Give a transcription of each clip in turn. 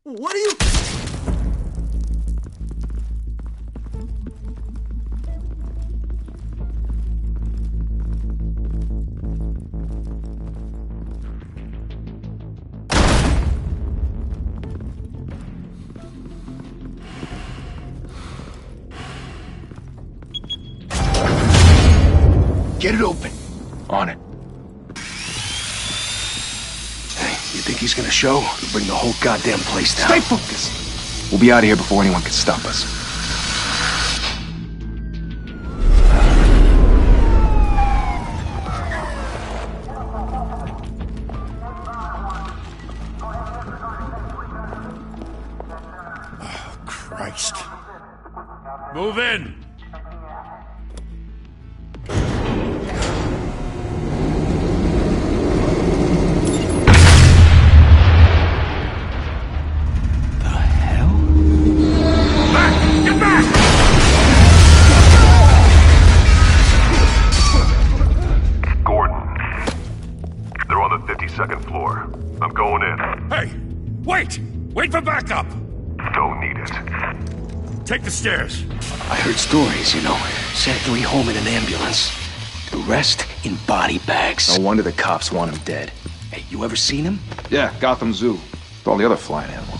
What are you... Get it open. On it. You think he's gonna show? We'll bring the whole goddamn place down. Stay focused! We'll be out of here before anyone can stop us. Oh, Christ. Move in! Second floor. I'm going in. Hey! Wait! Wait for backup! Don't need it. Take the stairs. I heard stories, you know. Sent 3 home in an ambulance. The rest in body bags. No wonder the cops want him dead. Hey, you ever seen him? Yeah, Gotham Zoo. With all the other flying animals.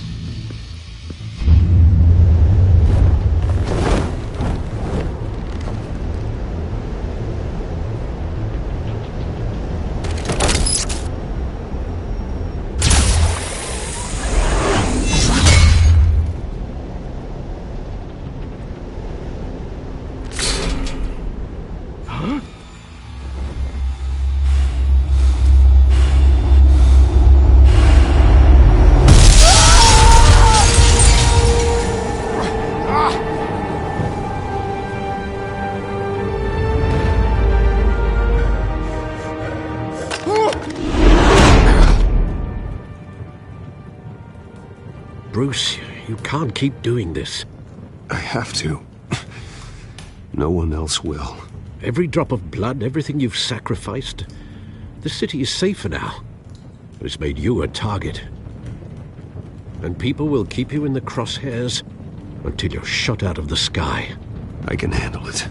Bruce, you can't keep doing this. I have to. No one else will. Every drop of blood, everything you've sacrificed. The city is safer now. But it's made you a target. And people will keep you in the crosshairs until you're shot out of the sky. I can handle it.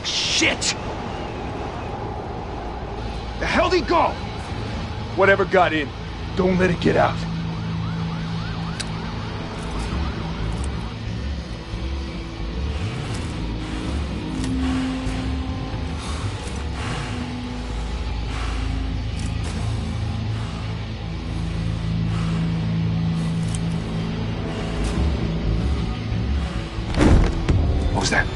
Shit! The hell'd he go? Whatever got in, don't let it get out. What was that?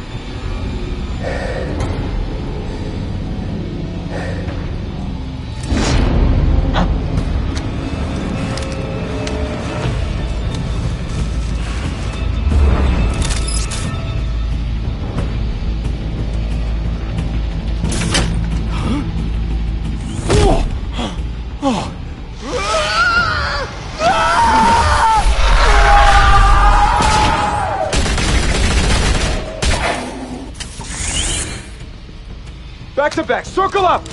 Back to back, circle up!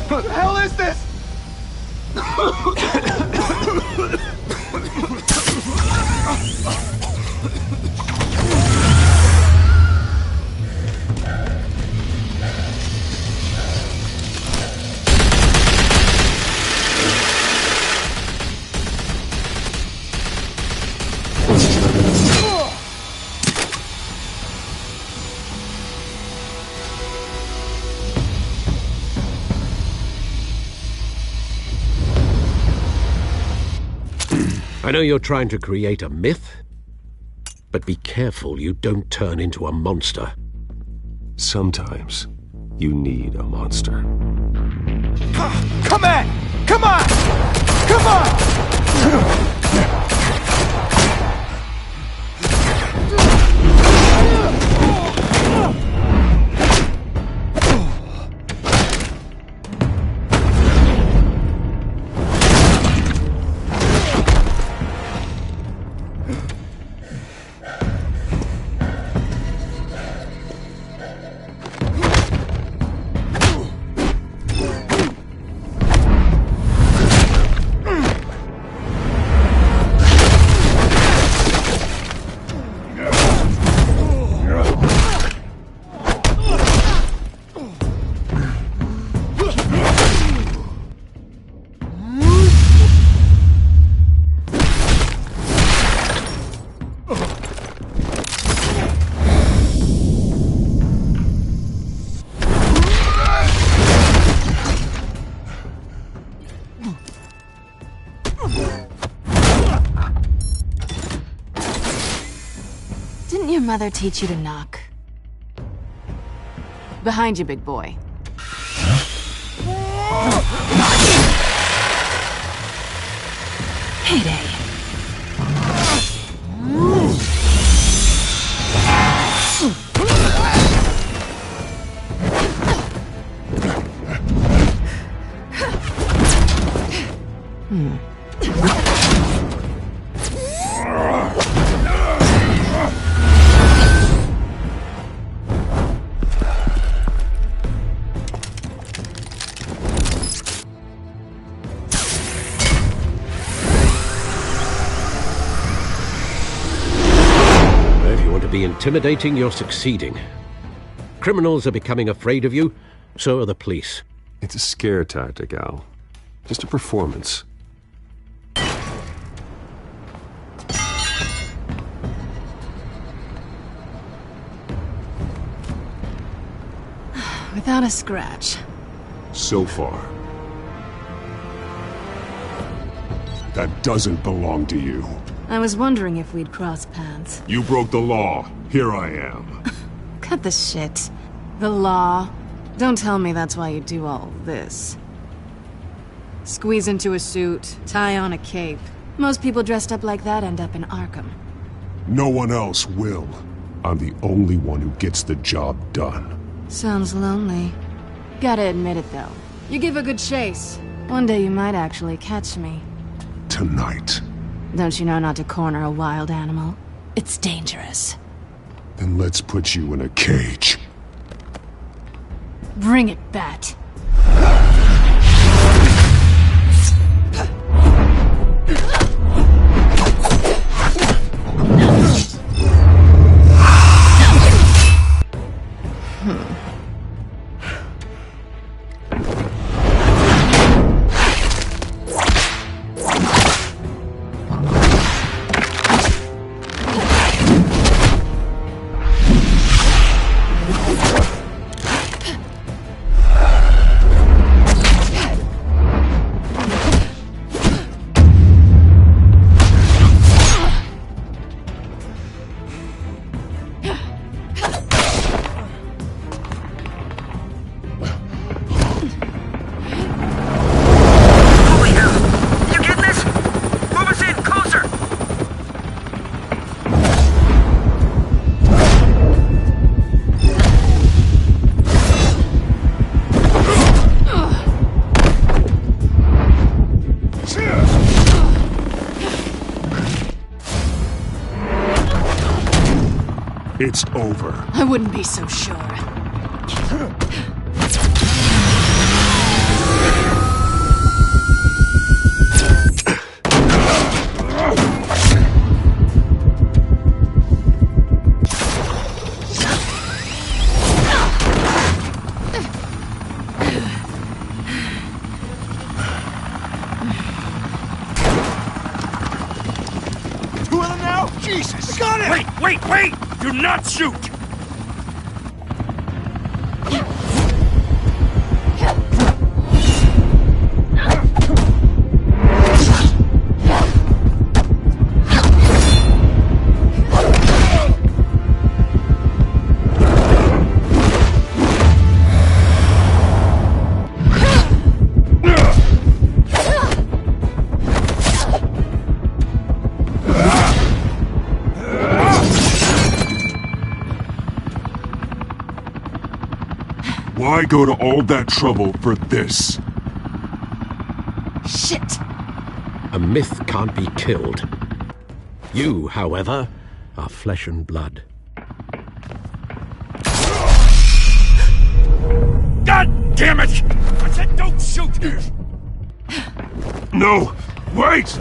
What the hell is this? I know you're trying to create a myth, but be careful you don't turn into a monster. Sometimes you need a monster. Come on! Come on! Come on! Didn't your mother teach you to knock? Behind you, big boy. Heyday. Be intimidating, you're succeeding. Criminals are becoming afraid of you, so are the police. It's a scare tactic, Al. Just a performance. Without a scratch. So far. That doesn't belong to you. I was wondering if we'd cross paths. You broke the law. Here I am. Cut the shit. The law. Don't tell me that's why you do all this. Squeeze into a suit, tie on a cape. Most people dressed up like that end up in Arkham. No one else will. I'm the only one who gets the job done. Sounds lonely. Gotta admit it, though. You give a good chase. One day you might actually catch me. Tonight. Don't you know not to corner a wild animal? It's dangerous. Then let's put you in a cage. Bring it, Bat. It's over. I wouldn't be so sure. Two of them now? Jesus! Got it! Wait! Do not shoot! Why go to all that trouble for this? Shit! A myth can't be killed. You, however, are flesh and blood. God damn it! I said don't shoot! No! Wait!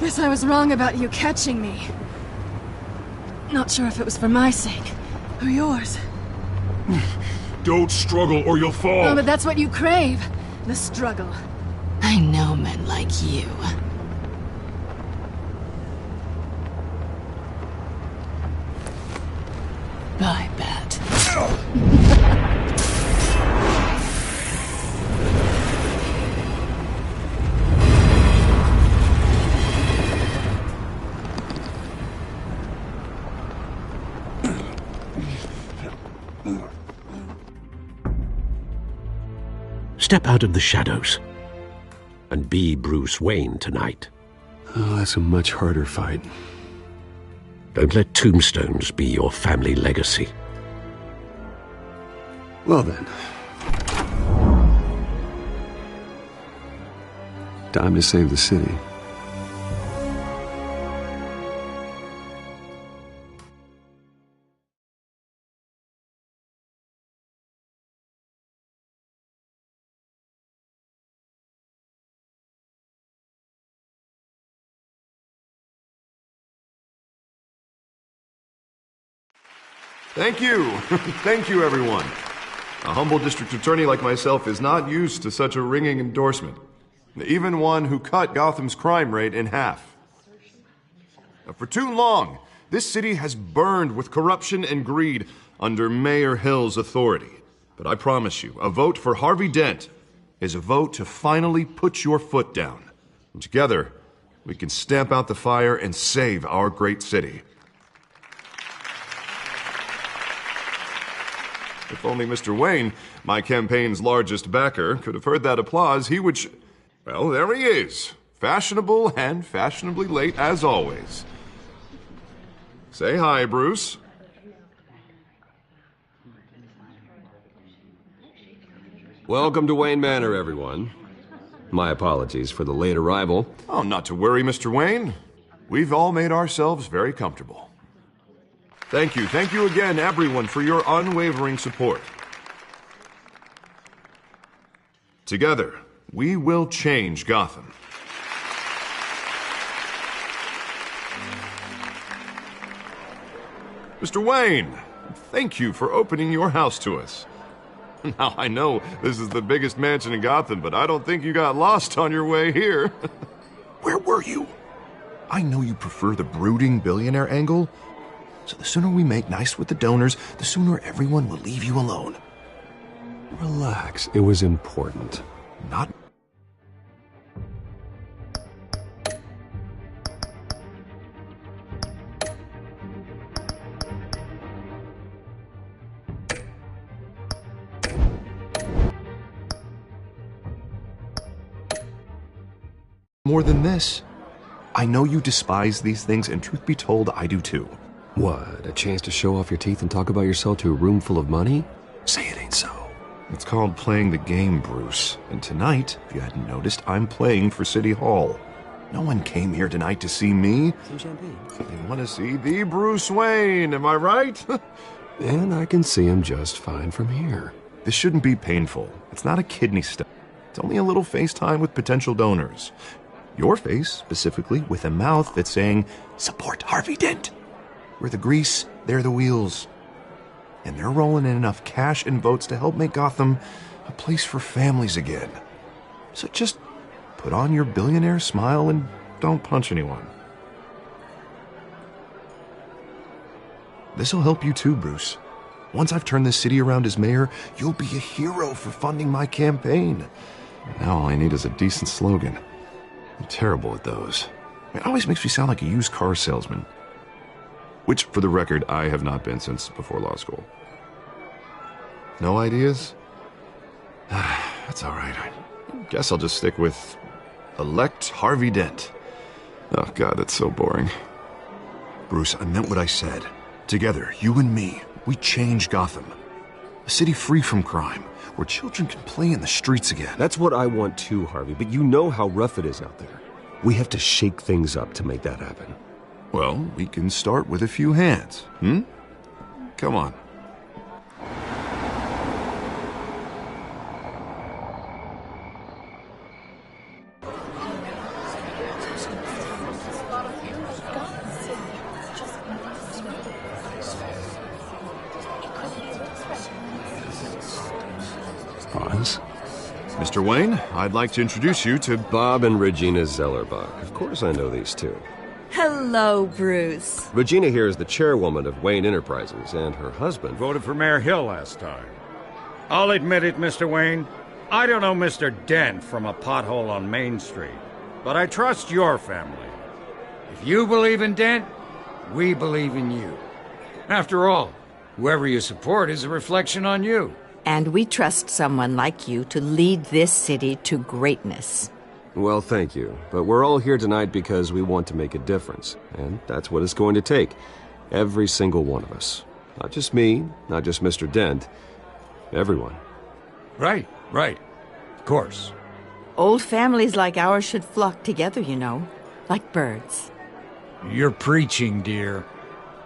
Guess I was wrong about you catching me. Not sure if it was for my sake, or yours. Don't struggle or you'll fall! Oh, but that's what you crave. The struggle. I know men like you. I bet. Step out of the shadows and be Bruce Wayne tonight. Oh, that's a much harder fight. Don't let tombstones be your family legacy. Well then. Time to save the city. Thank you. Thank you, everyone. A humble district attorney like myself is not used to such a ringing endorsement. Even one who cut Gotham's crime rate in half. For too long, this city has burned with corruption and greed under Mayor Hill's authority. But I promise you, a vote for Harvey Dent is a vote to finally put your foot down. And together, we can stamp out the fire and save our great city. If only Mr. Wayne, my campaign's largest backer, could have heard that applause, he would well, there he is. Fashionable and fashionably late as always. Say hi, Bruce. Welcome to Wayne Manor, everyone. My apologies for the late arrival. Oh, not to worry, Mr. Wayne. We've all made ourselves very comfortable. Thank you again, everyone, for your unwavering support. Together, we will change Gotham. Mr. Wayne, Thank you for opening your house to us. Now, I know this is the biggest mansion in Gotham, but I don't think you got lost on your way here. Where were you? I know you prefer the brooding billionaire angle, so the sooner we make nice with the donors, the sooner everyone will leave you alone. Relax. It was important. Not... More than this. I know you despise these things, and truth be told, I do too. What, a chance to show off your teeth and talk about yourself to a room full of money? Say it ain't so. It's called playing the game, Bruce. And tonight, if you hadn't noticed, I'm playing for City Hall. No one came here tonight to see me. Some champagne. They want to see the Bruce Wayne, am I right? And I can see him just fine from here. This shouldn't be painful. It's not a kidney stone. It's only a little FaceTime with potential donors. Your face, specifically, with a mouth that's saying, "Support Harvey Dent." We're the grease, they're the wheels. And they're rolling in enough cash and votes to help make Gotham a place for families again. So just put on your billionaire smile and don't punch anyone. This'll help you too, Bruce. Once I've turned this city around as mayor, you'll be a hero for funding my campaign. Now all I need is a decent slogan. I'm terrible at those. It always makes me sound like a used car salesman. Which, for the record, I have not been since before law school. No ideas? That's all right. I guess I'll just stick with elect Harvey Dent. Oh, God, that's so boring. Bruce, I meant what I said. Together, you and me, we change Gotham. A city free from crime, where children can play in the streets again. That's what I want too, Harvey, but you know how rough it is out there. We have to shake things up to make that happen. Well, we can start with a few hands, Come on. Hans? Mr. Wayne, I'd like to introduce you to Bob and Regina Zellerbach. Of course I know these two. Hello, Bruce. Regina here is the chairwoman of Wayne Enterprises, and her husband... Voted for Mayor Hill last time. I'll admit it, Mr. Wayne. I don't know Mr. Dent from a pothole on Main Street, but I trust your family. If you believe in Dent, we believe in you. After all, whoever you support is a reflection on you. And we trust someone like you to lead this city to greatness. Well, thank you. But we're all here tonight because we want to make a difference. And that's what it's going to take. Every single one of us. Not just me, not just Mr. Dent. Everyone. Right. Of course. Old families like ours should flock together, you know. Like birds. You're preaching, dear.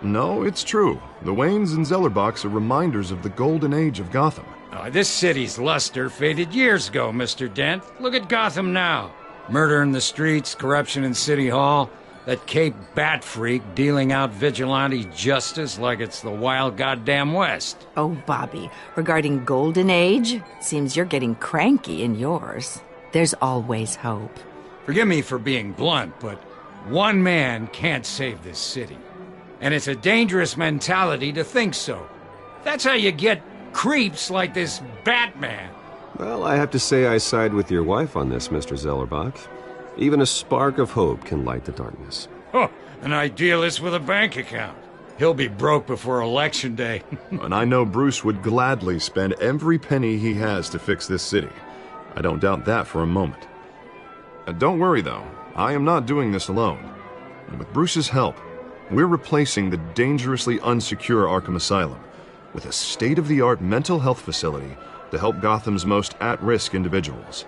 No, it's true. The Waynes and Zellerbachs are reminders of the golden age of Gotham. This city's luster faded years ago, Mr. Dent. Look at Gotham now. Murder in the streets, corruption in City Hall, that Cape Bat freak dealing out vigilante justice like it's the wild goddamn West. Oh, Bobby, regarding Golden Age, seems you're getting cranky in yours. There's always hope. Forgive me for being blunt, but one man can't save this city. And it's a dangerous mentality to think so. That's how you get creeps like this Batman. Well, I have to say I side with your wife on this, Mr. Zellerbach. Even a spark of hope can light the darkness. Oh, an idealist with a bank account. He'll be broke before Election Day. And I know Bruce would gladly spend every penny he has to fix this city. I don't doubt that for a moment. Don't worry, though. I am not doing this alone. And with Bruce's help, we're replacing the dangerously unsecure Arkham Asylum with a state-of-the-art mental health facility to help Gotham's most at-risk individuals.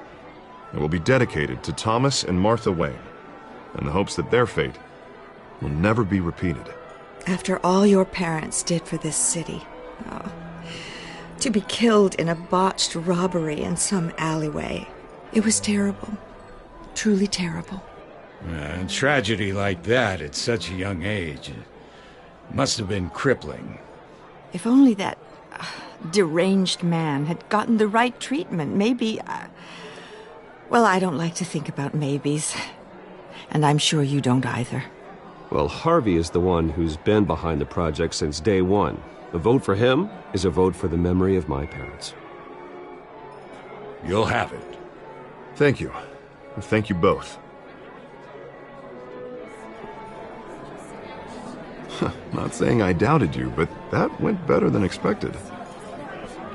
It will be dedicated to Thomas and Martha Wayne, in the hopes that their fate will never be repeated. After all your parents did for this city, to be killed in a botched robbery in some alleyway, it was terrible. Truly terrible. A tragedy like that at such a young age must have been crippling. If only that deranged man had gotten the right treatment, maybe... well, I don't like to think about maybes. And I'm sure you don't either. Well, Harvey is the one who's been behind the project since day one. A vote for him is a vote for the memory of my parents. You'll have it. Thank you. Thank you both. Not saying I doubted you, but that went better than expected.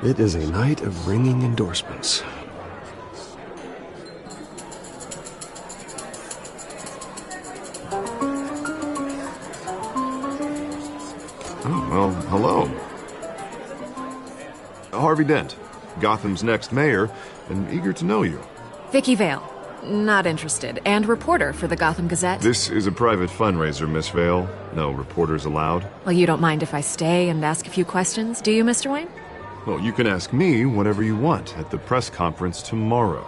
It is a night of ringing endorsements. Oh, well, hello. Harvey Dent, Gotham's next mayor, and eager to know you. Vicky Vale. Not interested. And reporter for the Gotham Gazette. This is a private fundraiser, Miss Vale. No reporters allowed. Well, you don't mind if I stay and ask a few questions, do you, Mr. Wayne? Well, you can ask me whatever you want at the press conference tomorrow.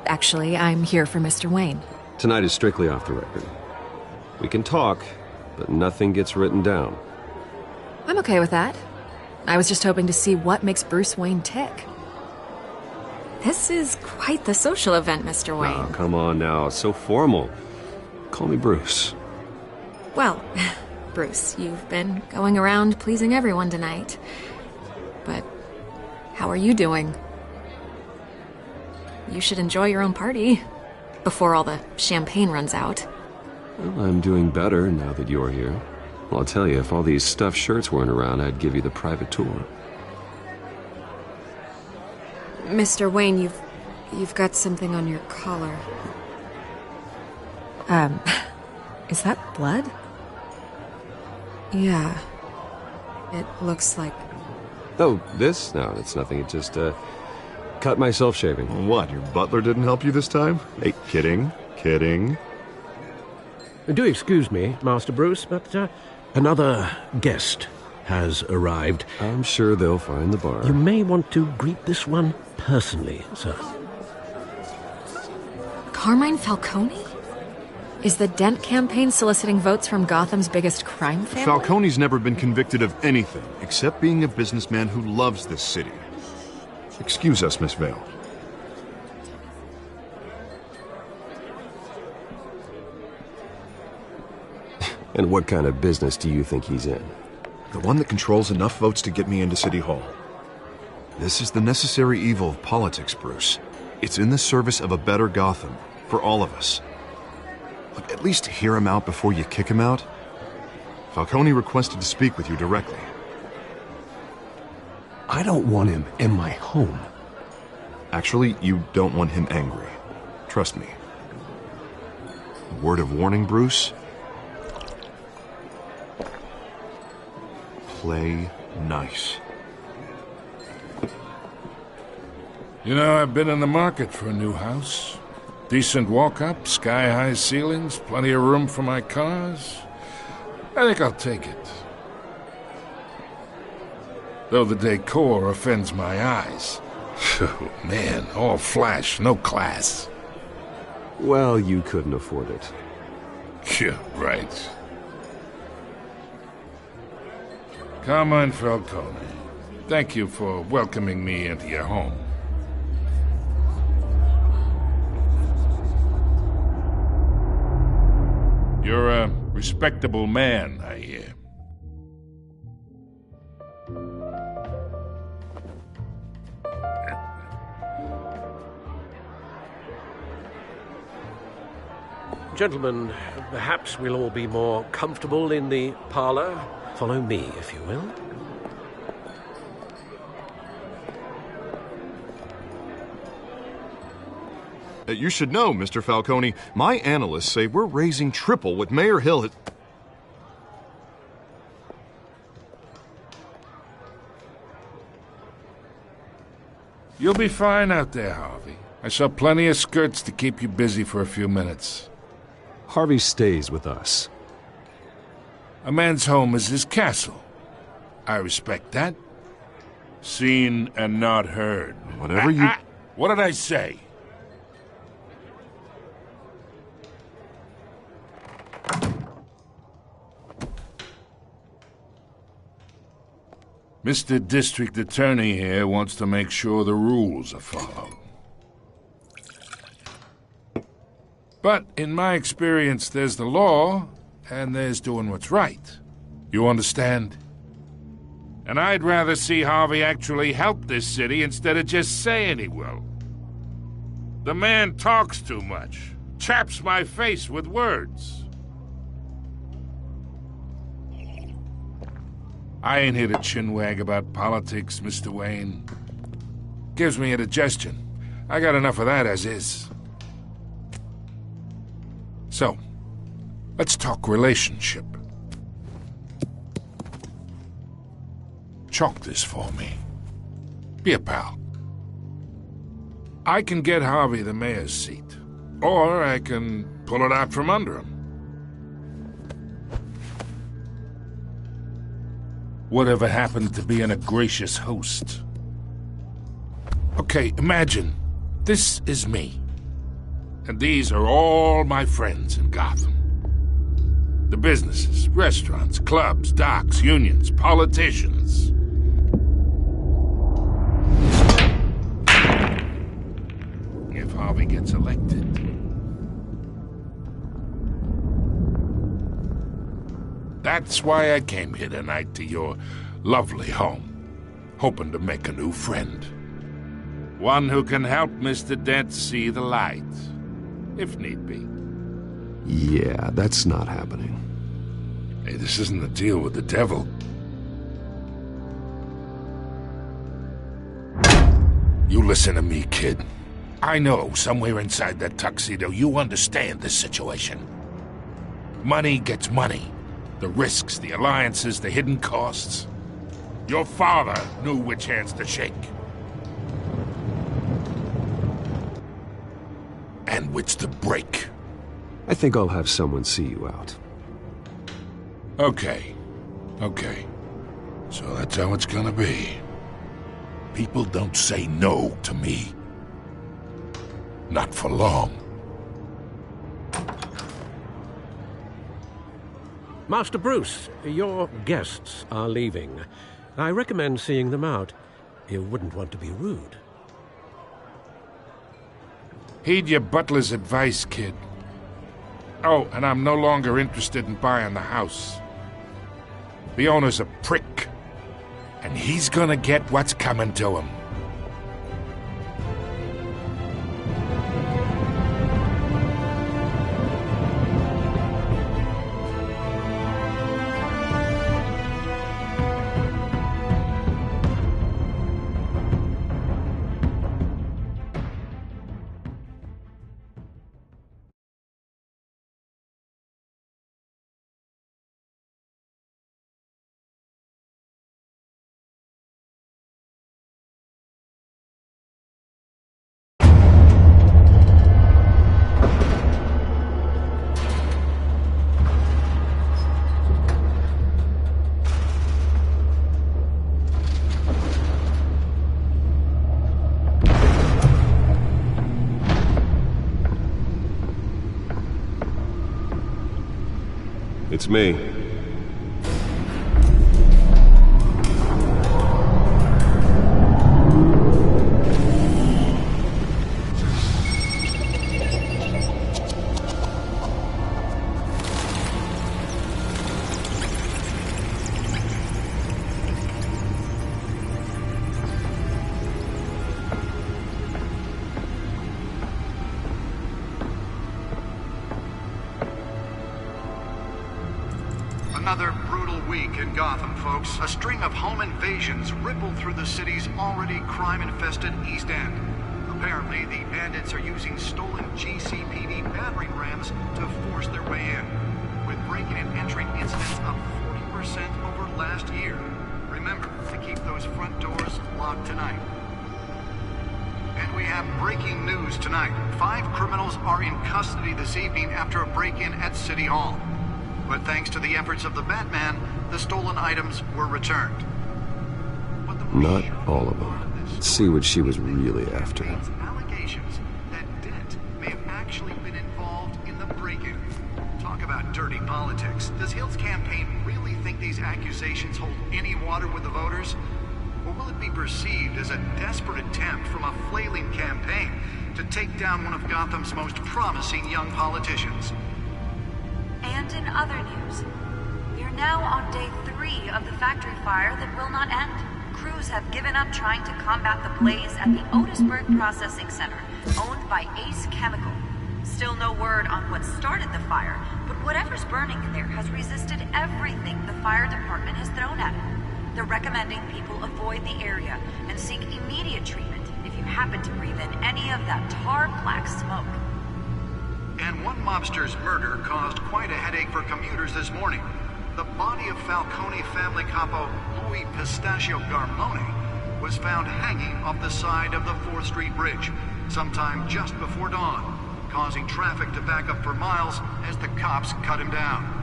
Actually, I'm here for Mr. Wayne. Tonight is strictly off the record. We can talk, but nothing gets written down. I'm okay with that. I was just hoping to see what makes Bruce Wayne tick. This is quite the social event, Mr. Wayne. Oh, come on now. It's so formal. Call me Bruce. Well, Bruce, you've been going around pleasing everyone tonight. But how are you doing? You should enjoy your own party before all the champagne runs out. Well, I'm doing better now that you're here. Well, I'll tell you, if all these stuffed shirts weren't around, I'd give you the private tour. Mr. Wayne, you've got something on your collar. Is that blood? Yeah. It looks like... Oh, this? No, it's nothing. It just, cut myself shaving. What, your butler didn't help you this time? Hey, kidding. Do excuse me, Master Bruce, but another guest has arrived. I'm sure they'll find the bar. You may want to greet this one personally, sir. Carmine Falcone? Is the Dent campaign soliciting votes from Gotham's biggest crime family? Falcone's never been convicted of anything except being a businessman who loves this city. Excuse us, Miss Vale. And what kind of business do you think he's in? The one that controls enough votes to get me into City Hall. This is the necessary evil of politics, Bruce. It's in the service of a better Gotham, for all of us. Look, at least hear him out before you kick him out. Falcone requested to speak with you directly. I don't want him in my home. Actually, you don't want him angry. Trust me. A word of warning, Bruce. Play nice. You know, I've been in the market for a new house. Decent walk-up, sky-high ceilings, plenty of room for my cars. I think I'll take it. Though the decor offends my eyes. Oh, man, all flash, no class. Well, you couldn't afford it. Yeah, right. Carmine Falcone, thank you for welcoming me into your home. You're a respectable man, I hear. Gentlemen, perhaps we'll all be more comfortable in the parlor. Follow me, if you will. You should know, Mr. Falcone, my analysts say we're raising triple what Mayor Hill has... You'll be fine out there, Harvey. I saw plenty of skirts to keep you busy for a few minutes. Harvey stays with us. A man's home is his castle. I respect that. Seen and not heard. Whatever you... What did I say? Mr. District Attorney here wants to make sure the rules are followed. But in my experience, there's the law, and there's doing what's right. You understand? And I'd rather see Harvey actually help this city instead of just saying he will. The man talks too much, chaps my face with words. I ain't here to chinwag about politics, Mr. Wayne. Gives me indigestion. I got enough of that as is. So, let's talk relationship. Chalk this for me. Be a pal. I can get Harvey the mayor's seat, or I can pull it out from under him. Whatever happened to being a gracious host? Okay, imagine, this is me. And these are all my friends in Gotham. The businesses, restaurants, clubs, docks, unions, politicians. If Harvey gets elected. That's why I came here tonight to your lovely home, hoping to make a new friend. One who can help Mr. Dent see the light, if need be. Yeah, that's not happening. Hey, this isn't a deal with the devil. You listen to me, kid. I know somewhere inside that tuxedo you understand this situation. Money gets money. The risks, the alliances, the hidden costs. Your father knew which hands to shake. And which to break. I think I'll have someone see you out. Okay. So that's how it's gonna be. People don't say no to me. Not for long. Master Bruce, your guests are leaving. I recommend seeing them out. You wouldn't want to be rude. Heed your butler's advice, kid. Oh, and I'm no longer interested in buying the house. The owner's a prick, and he's gonna get what's coming to him. It's me. Another brutal week in Gotham, folks. A string of home invasions rippled through the city's already crime-infested East End. Apparently, the bandits are using stolen GCPD battering rams to force their way in, with breaking and entering incidents up 40% over last year. Remember to keep those front doors locked tonight. And we have breaking news tonight. 5 criminals are in custody this evening after a break-in at City Hall. But thanks to the efforts of the Batman, the stolen items were returned. Not all of them. Let's see what she was really after. Allegations that Dent may have actually been involved in the break-in. Talk about dirty politics. Does Hill's campaign really think think these accusations hold any water with the voters? Or will it be perceived as a desperate attempt from a flailing campaign to take down one of Gotham's most promising young politicians? And in other news, we are now on day 3 of the factory fire that will not end. Crews have given up trying to combat the blaze at the Otisburg Processing Center, owned by Ace Chemical. Still no word on what started the fire, but whatever's burning in there has resisted everything the fire department has thrown at it. They're recommending people avoid the area and seek immediate treatment if you happen to breathe in any of that tar black smoke. And one mobster's murder caused quite a headache for commuters this morning. The body of Falcone family capo Louis Pistachio Garmone was found hanging off the side of the 4th Street Bridge sometime just before dawn, causing traffic to back up for miles as the cops cut him down.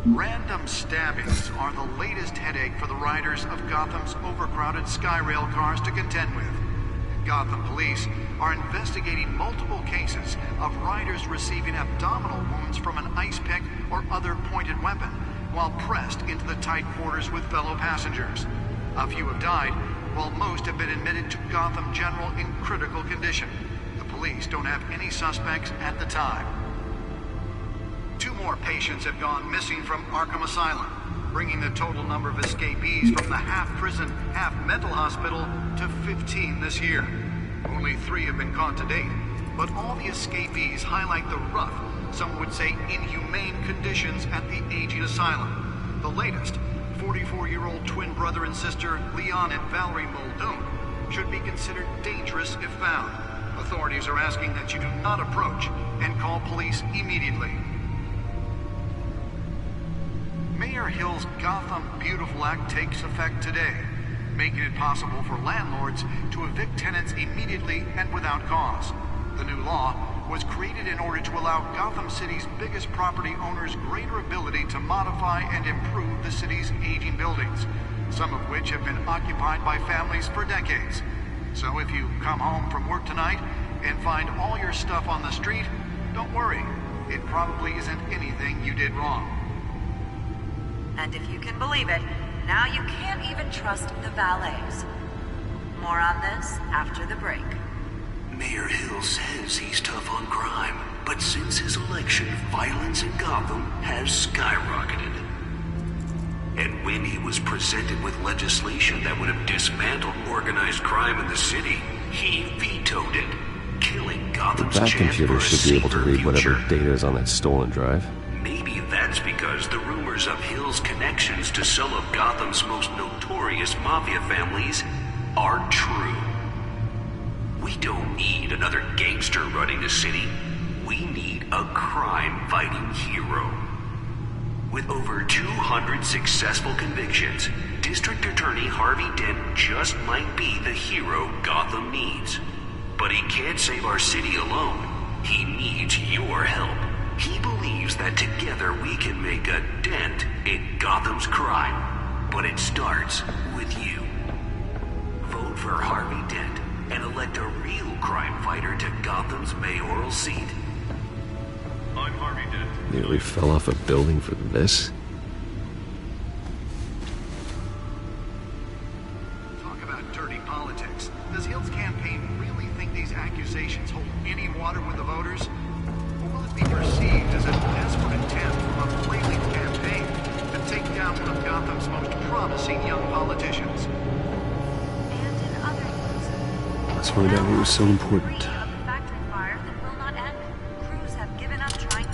Random stabbings are the latest headache for the riders of Gotham's overcrowded Skyrail cars to contend with. Gotham police are investigating multiple cases of riders receiving abdominal wounds from an ice pick or other pointed weapon while pressed into the tight quarters with fellow passengers. A few have died, while most have been admitted to Gotham General in critical condition. The police don't have any suspects at the time. 2 more patients have gone missing from Arkham Asylum, bringing the total number of escapees from the half-prison, half-mental hospital to 15 this year. Only 3 have been caught to date, but all the escapees highlight the rough, some would say inhumane conditions at the aging asylum. The latest, 44-year-old twin brother and sister Leon and Valerie Muldoon, should be considered dangerous if found. Authorities are asking that you do not approach and call police immediately. Mayor Hill's Gotham Beautiful Act takes effect today, making it possible for landlords to evict tenants immediately and without cause. The new law was created in order to allow Gotham City's biggest property owners greater ability to modify and improve the city's aging buildings, some of which have been occupied by families for decades. So if you come home from work tonight and find all your stuff on the street, don't worry. It probably isn't anything you did wrong. And if you can believe it, now you can't even trust the valets. More on this after the break. Mayor Hill says he's tough on crime, but since his election, violence in Gotham has skyrocketed. And when he was presented with legislation that would have dismantled organized crime in the city, he vetoed it, killing Gotham's That chance for computer a should be able to safer read whatever future. data is on that stolen drive. Maybe that's because the rumors of Hill's connections to some of Gotham's most notorious mafia families are true. We don't need another gangster running the city. We need a crime-fighting hero. With over 200 successful convictions, District Attorney Harvey Dent just might be the hero Gotham needs. But he can't save our city alone. He needs your help. He believes that together we can make a dent in Gotham's crime. But it starts with you. Vote for Harvey Dent and elect a real crime fighter to Gotham's mayoral seat. I'm Harvey Dent. Nearly fell off a building for this? Talk about dirty politics. Does Hill's campaign really think these accusations hold any water with the voters? Or will it be perceived as a desperate attempt from a flailing campaign to take down one of Gotham's most promising young politicians? Let's find out what was so important. Factory fire that will not end. Crews have given up trying.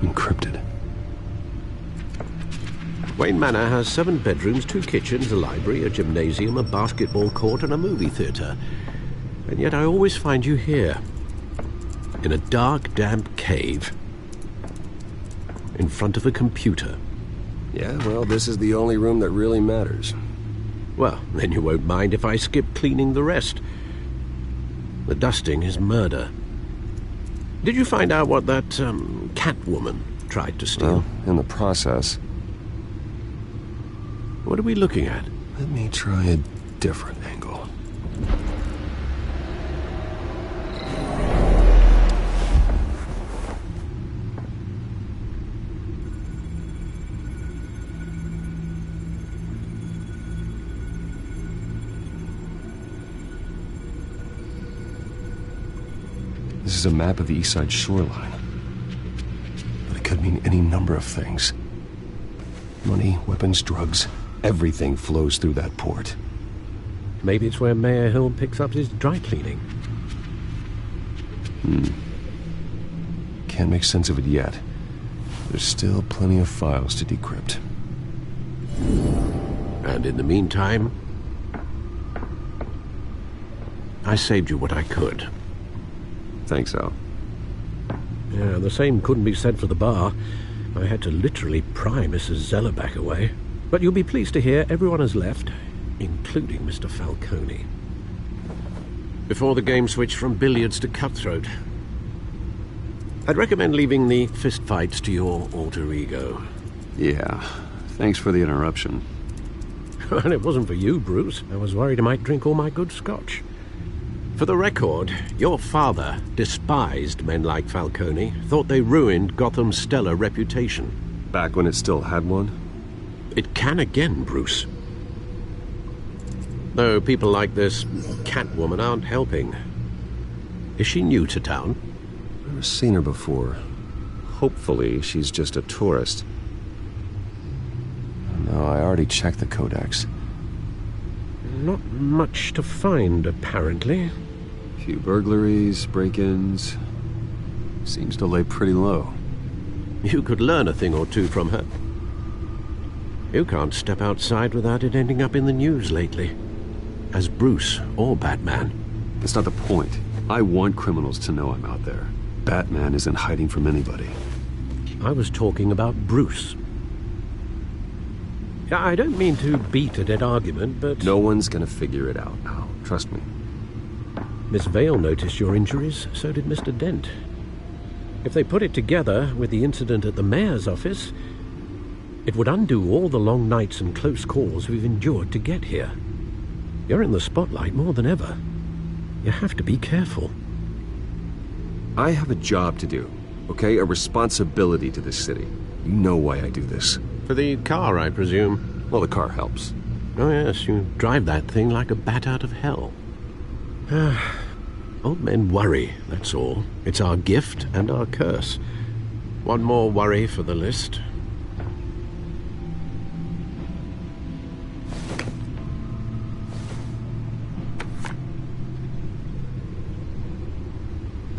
Encrypted. Wayne Manor has 7 bedrooms, 2 kitchens, a library, a gymnasium, a basketball court, and a movie theater. And yet I always find you here, in a dark, damp cave, in front of a computer. Yeah, well, this is the only room that really matters. Well, then you won't mind if I skip cleaning the rest. The dusting is murder. Did you find out what that, Catwoman tried to steal? Well, in the process. What are we looking at? Let me try a different angle. This is a map of the east side shoreline. But it could mean any number of things. Money, weapons, drugs, everything flows through that port. Maybe it's where Mayor Hill picks up his dry cleaning. Can't make sense of it yet. There's still plenty of files to decrypt. And in the meantime, I saved you what I could. Thanks, Al. Yeah, the same couldn't be said for the bar. I had to literally pry Mrs. Zeller back away. But you'll be pleased to hear everyone has left, including Mr. Falcone. Before the game switched from billiards to cutthroat. I'd recommend leaving the fistfights to your alter ego. Yeah, thanks for the interruption. Well, it wasn't for you, Bruce. I was worried I might drink all my good scotch. For the record, your father despised men like Falcone, thought they ruined Gotham's stellar reputation. Back when it still had one? It can again, Bruce. Though people like this Catwoman aren't helping. Is she new to town? Never seen her before. Hopefully she's just a tourist. No, I already checked the codex. Not much to find, apparently. Few burglaries, break-ins. Seems to lay pretty low. You could learn a thing or two from her. You can't step outside without it ending up in the news lately. As Bruce or Batman. That's not the point. I want criminals to know I'm out there. Batman isn't hiding from anybody. I was talking about Bruce. I don't mean to beat a dead argument, but... No one's gonna figure it out now. Trust me. Miss Vale noticed your injuries, so did Mr. Dent. If they put it together with the incident at the mayor's office, it would undo all the long nights and close calls we've endured to get here. You're in the spotlight more than ever. You have to be careful. I have a job to do, okay? A responsibility to this city. You know why I do this. For the car, I presume. Well, the car helps. Oh yes, you drive that thing like a bat out of hell. Old men worry, that's all. It's our gift and our curse. One more worry for the list.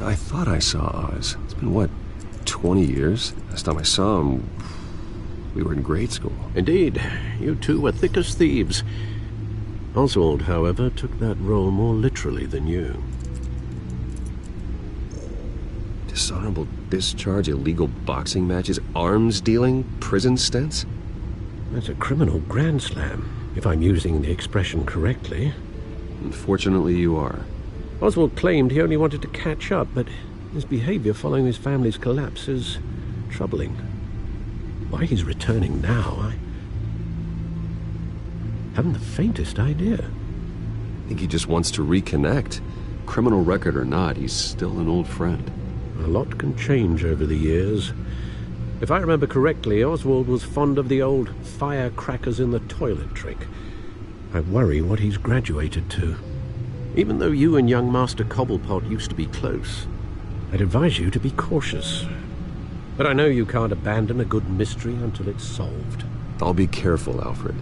I thought I saw Oz. It's been, what, 20 years? Last time I saw him, we were in grade school. Indeed. You two were thick as thieves. Oswald, however, took that role more literally than you. Dishonorable discharge, illegal boxing matches, arms dealing, prison stints? That's a criminal grand slam, if I'm using the expression correctly. Unfortunately, you are. Oswald claimed he only wanted to catch up, but his behavior following his family's collapse is troubling. Why he's returning now, I haven't the faintest idea. I think he just wants to reconnect. Criminal record or not, he's still an old friend. A lot can change over the years. If I remember correctly, Oswald was fond of the old firecrackers in the toilet trick. I worry what he's graduated to. Even though you and young Master Cobblepot used to be close, I'd advise you to be cautious. But I know you can't abandon a good mystery until it's solved. I'll be careful, Alfred.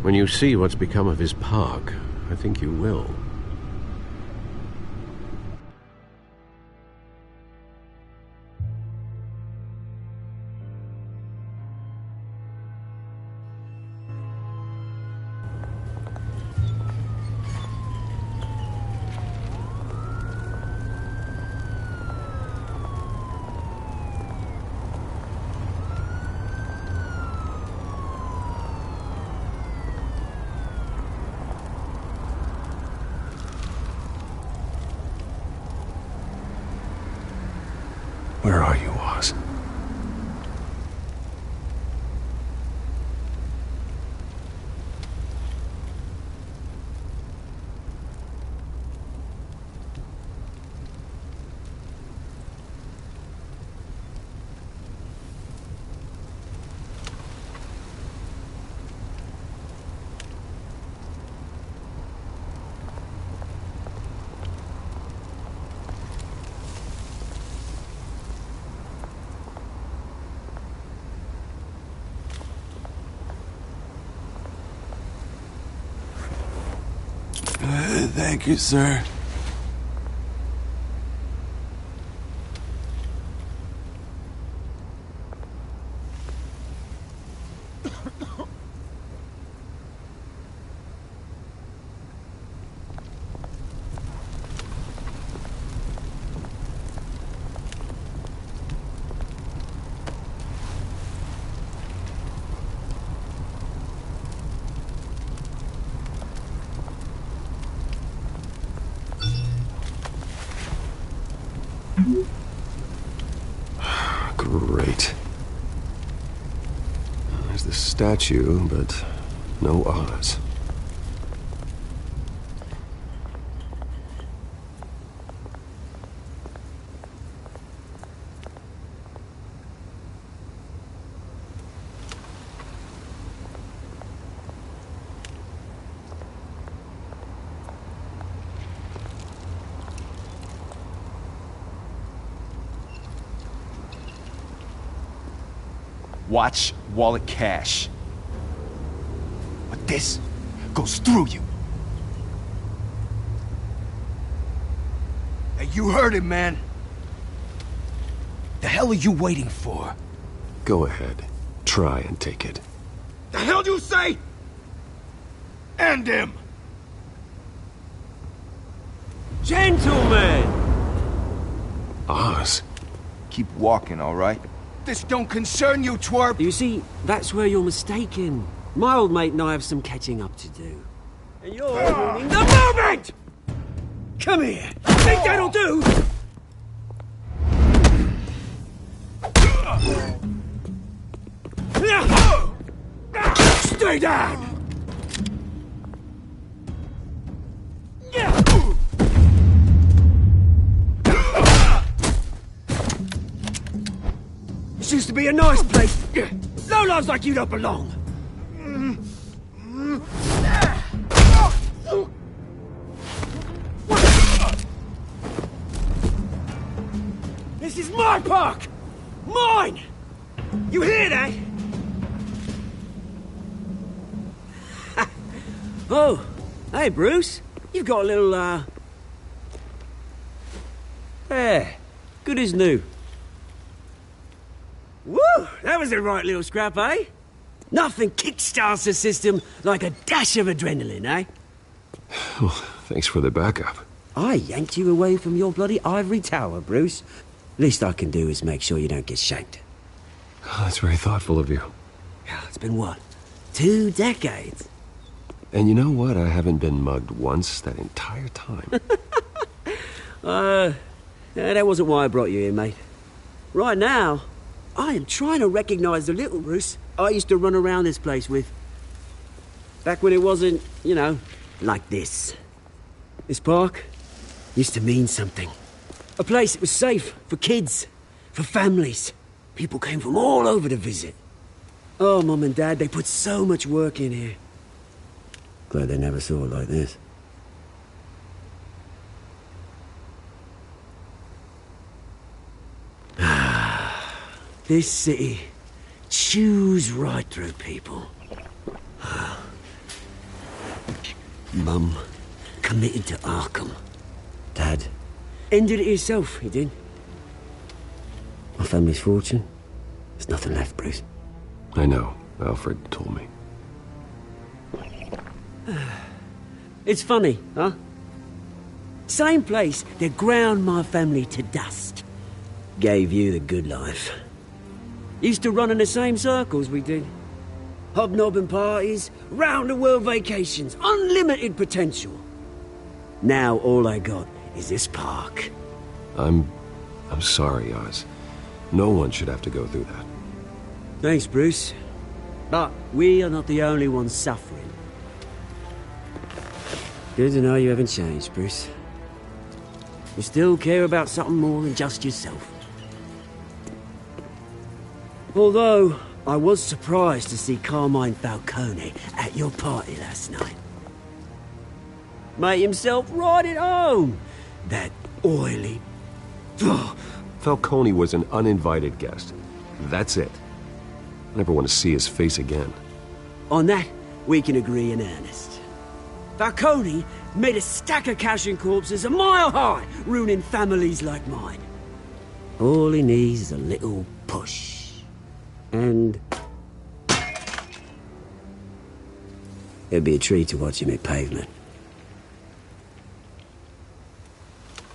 When you see what's become of his park, I think you will. Where are you, Oz? Thank you, sir. Great. There's the statue, but no Oz. Watch, wallet, cash. But this goes through you. Hey, you heard it, man. The hell are you waiting for? Go ahead. Try and take it. The hell do you say? End him! Gentlemen! Oz. Keep walking, all right? This don't concern you, twerp! You see, that's where you're mistaken. My old mate and I have some catching up to do. And you're ruining the moment! Come here! Think that'll do? Stay down! This used to be a nice place. Lowlifes like you don't belong. This is my park! Mine! You hear that? Oh, hey, Bruce. You've got a little, There. Good as new. Woo! That was a right little scrap, eh? Nothing kickstarts the system like a dash of adrenaline, eh? Well, thanks for the backup. I yanked you away from your bloody ivory tower, Bruce. Least I can do is make sure you don't get shanked. Oh, that's very thoughtful of you. Yeah, it's been what? 2 decades? And you know what? I haven't been mugged once that entire time. That wasn't why I brought you here, mate. Right now, I am trying to recognize the little Bruce I used to run around this place with. Back when it wasn't, you know, like this. This park used to mean something. A place that was safe for kids, for families. People came from all over to visit. Oh, Mum and Dad, they put so much work in here. Glad they never saw it like this. This city chews right through people. Mum committed to Arkham. Dad ended it himself, he did. My family's fortune, there's nothing left, Bruce. I know. Alfred told me. It's funny, huh? Same place that ground my family to dust. Gave you the good life. Used to run in the same circles we did. Hobnobbing parties, round-the-world vacations, unlimited potential. Now all I got is this park. I'm sorry, Oz. No one should have to go through that. Thanks, Bruce. But we are not the only ones suffering. Good to know you haven't changed, Bruce. You still care about something more than just yourself. Although, I was surprised to see Carmine Falcone at your party last night. Made himself right at home. That oily... Falcone was an uninvited guest. That's it. I never want to see his face again. On that, we can agree in earnest. Falcone made a stack of cash and corpses a mile high, ruining families like mine. All he needs is a little push. And... it'd be a treat to watch him hit pavement.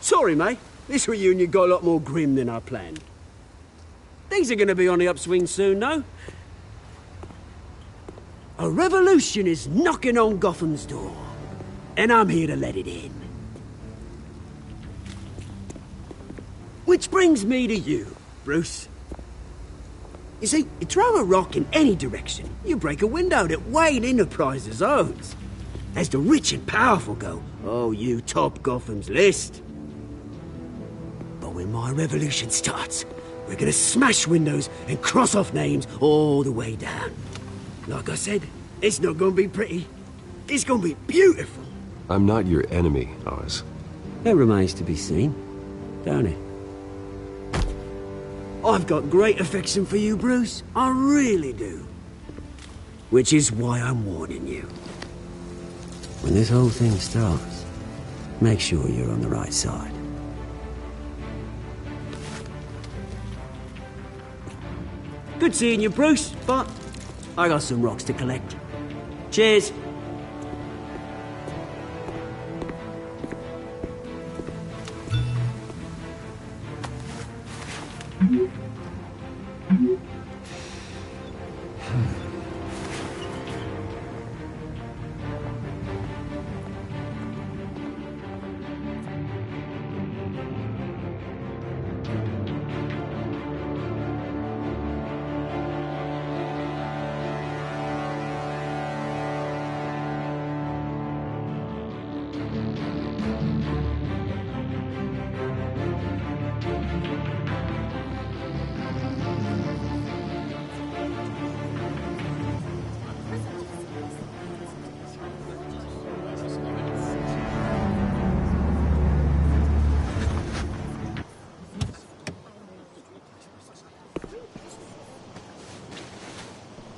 Sorry, mate. This reunion got a lot more grim than I planned. Things are gonna be on the upswing soon, though. A revolution is knocking on Gotham's door, and I'm here to let it in. Which brings me to you, Bruce. You see, you throw a rock in any direction, you break a window that Wayne Enterprises owns. As the rich and powerful go, oh, you top Gotham's list. But when my revolution starts, we're gonna smash windows and cross off names all the way down. Like I said, it's not gonna be pretty. It's gonna be beautiful. I'm not your enemy, Oz. That remains to be seen, don't it? I've got great affection for you, Bruce. I really do. Which is why I'm warning you. When this whole thing starts, make sure you're on the right side. Good seeing you, Bruce, but I got some rocks to collect. Cheers.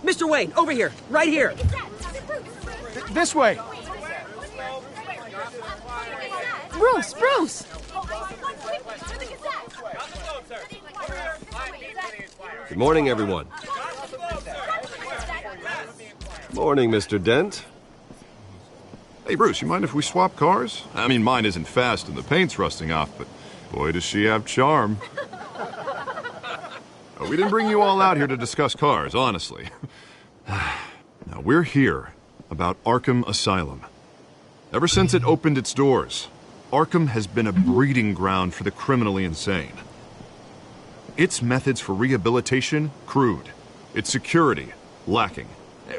Mr. Wayne, over here, right here. This way. Bruce! Good morning, everyone. Morning, Mr. Dent. Hey, Bruce, you mind if we swap cars? I mean, mine isn't fast and the paint's rusting off, but boy, does she have charm. We didn't bring you all out here to discuss cars, honestly. Now, we're here about Arkham Asylum. Ever since it opened its doors, Arkham has been a breeding ground for the criminally insane. Its methods for rehabilitation, crude. Its security, lacking.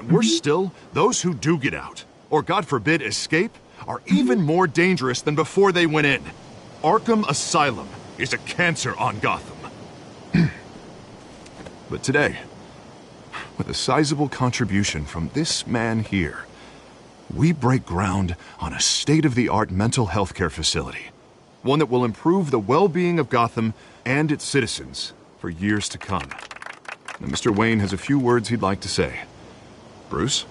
Worse still, those who do get out, or God forbid escape, are even more dangerous than before they went in. Arkham Asylum is a cancer on Gotham. But today, with a sizable contribution from this man here, we break ground on a state-of-the-art mental health care facility. One that will improve the well-being of Gotham and its citizens for years to come. Now, Mr. Wayne has a few words he'd like to say. Bruce?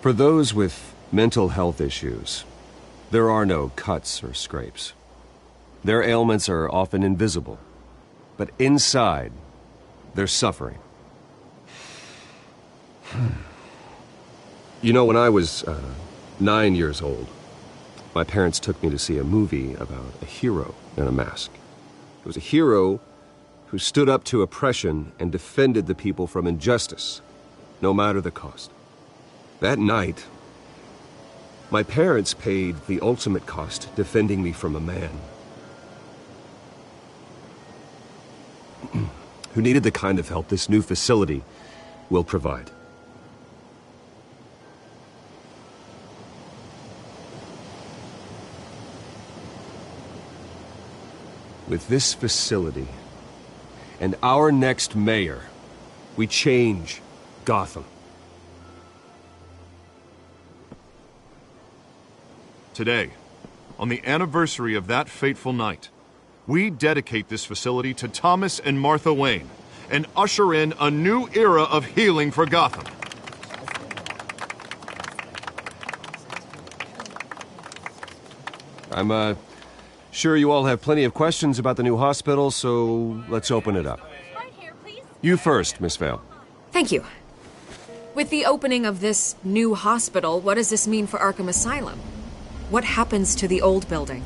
For those with mental health issues, there are no cuts or scrapes. Their ailments are often invisible, but inside, they're suffering. You know, when I was 9 years old, my parents took me to see a movie about a hero in a mask. It was a hero who stood up to oppression and defended the people from injustice, no matter the cost. That night, my parents paid the ultimate cost defending me from a man who needed the kind of help this new facility will provide. With this facility and our next mayor, we change Gotham. Today, on the anniversary of that fateful night, we dedicate this facility to Thomas and Martha Wayne and usher in a new era of healing for Gotham. I'm, sure you all have plenty of questions about the new hospital, so let's open it up. You first, Miss Vale. Thank you. With the opening of this new hospital, what does this mean for Arkham Asylum? What happens to the old building?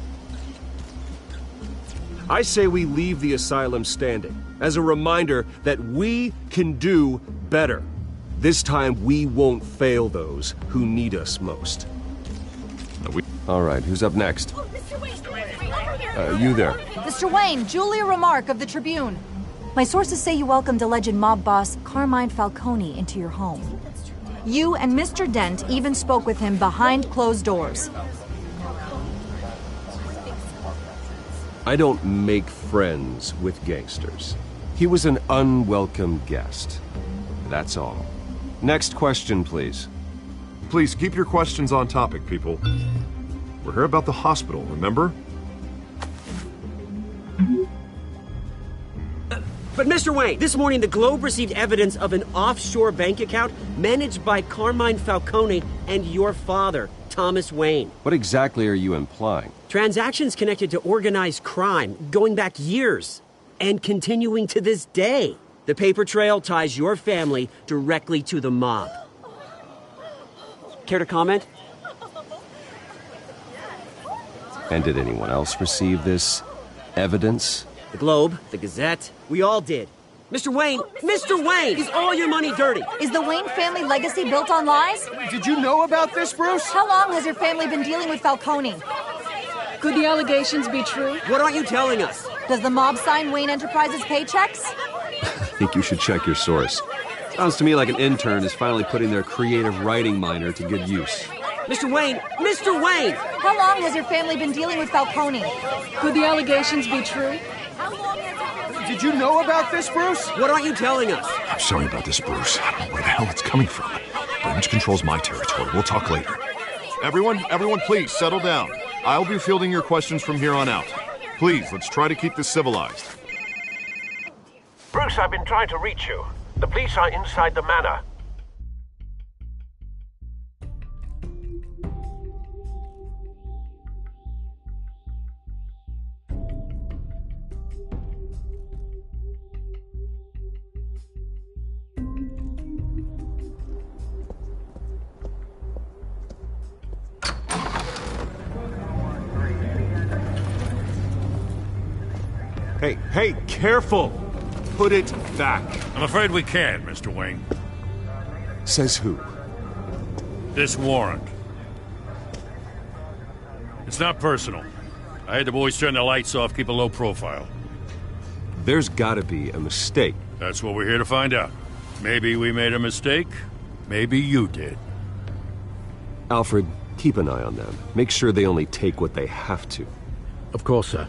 I say we leave the asylum standing, as a reminder that we can do better. This time, we won't fail those who need us most. All right, who's up next? You there. Mr. Wayne, Julia Remark of the Tribune. My sources say you welcomed alleged mob boss Carmine Falcone into your home. You and Mr. Dent even spoke with him behind closed doors. I don't make friends with gangsters. He was an unwelcome guest. That's all. Next question, please. Please keep your questions on topic, people. We're here about the hospital, remember? But Mr. Wayne, this morning the Globe received evidence of an offshore bank account managed by Carmine Falcone and your father, Thomas Wayne. What exactly are you implying? Transactions connected to organized crime going back years and continuing to this day. The paper trail ties your family directly to the mob. Care to comment? And did anyone else receive this evidence? The Globe, the Gazette, we all did. Mr. Wayne, is all your money dirty? Is the Wayne family legacy built on lies? Did you know about this, Bruce? How long has your family been dealing with Falcone? Could the allegations be true? What aren't you telling us? Does the mob sign Wayne Enterprises paychecks? I think you should check your source. Sounds to me like an intern is finally putting their creative writing minor to good use. Mr. Wayne! How long has your family been dealing with Falcone? Could the allegations be true? Did you know about this, Bruce? What aren't you telling us? I'm sorry about this, Bruce. I don't know where the hell it's coming from. Branch controls my territory. We'll talk later. Everyone, please, settle down. I'll be fielding your questions from here on out. Please, let's try to keep this civilized. Bruce, I've been trying to reach you. The police are inside the manor. Hey, careful! Put it back. I'm afraid we can't, Mr. Wayne. Says who? This warrant. It's not personal. I had the boys turn the lights off, keep a low profile. There's gotta be a mistake. That's what we're here to find out. Maybe we made a mistake. Maybe you did. Alfred, keep an eye on them. Make sure they only take what they have to. Of course, sir.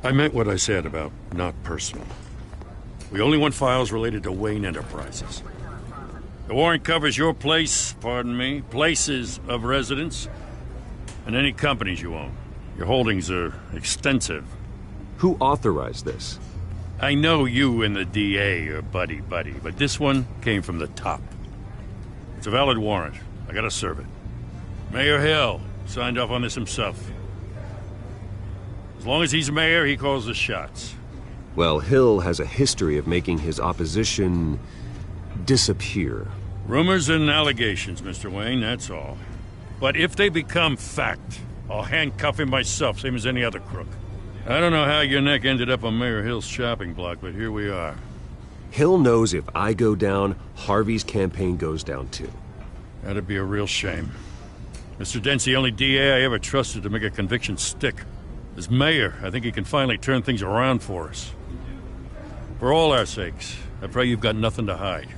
I meant what I said about not personal. We only want files related to Wayne Enterprises. The warrant covers your places of residence, and any companies you own. Your holdings are extensive. Who authorized this? I know you and the DA are buddy-buddy, but this one came from the top. It's a valid warrant. I gotta serve it. Mayor Hill signed off on this himself. As long as he's mayor, he calls the shots. Well, Hill has a history of making his opposition disappear. Rumors and allegations, Mr. Wayne, that's all. But if they become fact, I'll handcuff him myself, same as any other crook. I don't know how your neck ended up on Mayor Hill's shopping block, but here we are. Hill knows if I go down, Harvey's campaign goes down too. That'd be a real shame. Mr. Dent's the only DA I ever trusted to make a conviction stick. As mayor, I think he can finally turn things around for us. For all our sakes, I pray you've got nothing to hide.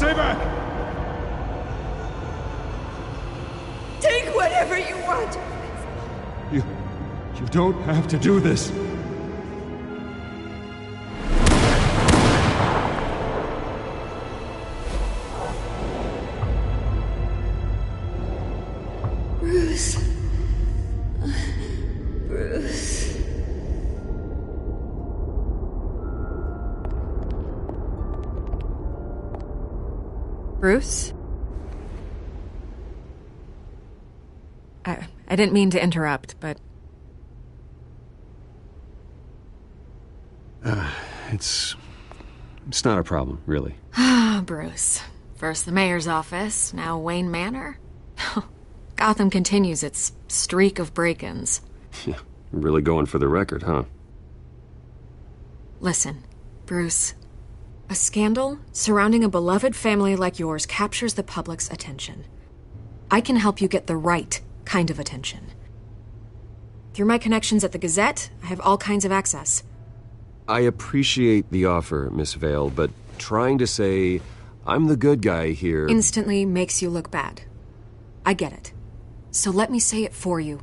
Stay back! Take whatever you want. You don't have to do this. Bruce. Bruce. Bruce? I didn't mean to interrupt, but... It's not a problem, really. Ah, Bruce. First the mayor's office, now Wayne Manor. Gotham continues its streak of break-ins. Yeah, really going for the record, huh? Listen, Bruce. A scandal surrounding a beloved family like yours captures the public's attention. I can help you get the right kind of attention. Through my connections at the Gazette, I have all kinds of access. I appreciate the offer, Miss Vale, but trying to say I'm the good guy here... instantly makes you look bad. I get it. So let me say it for you.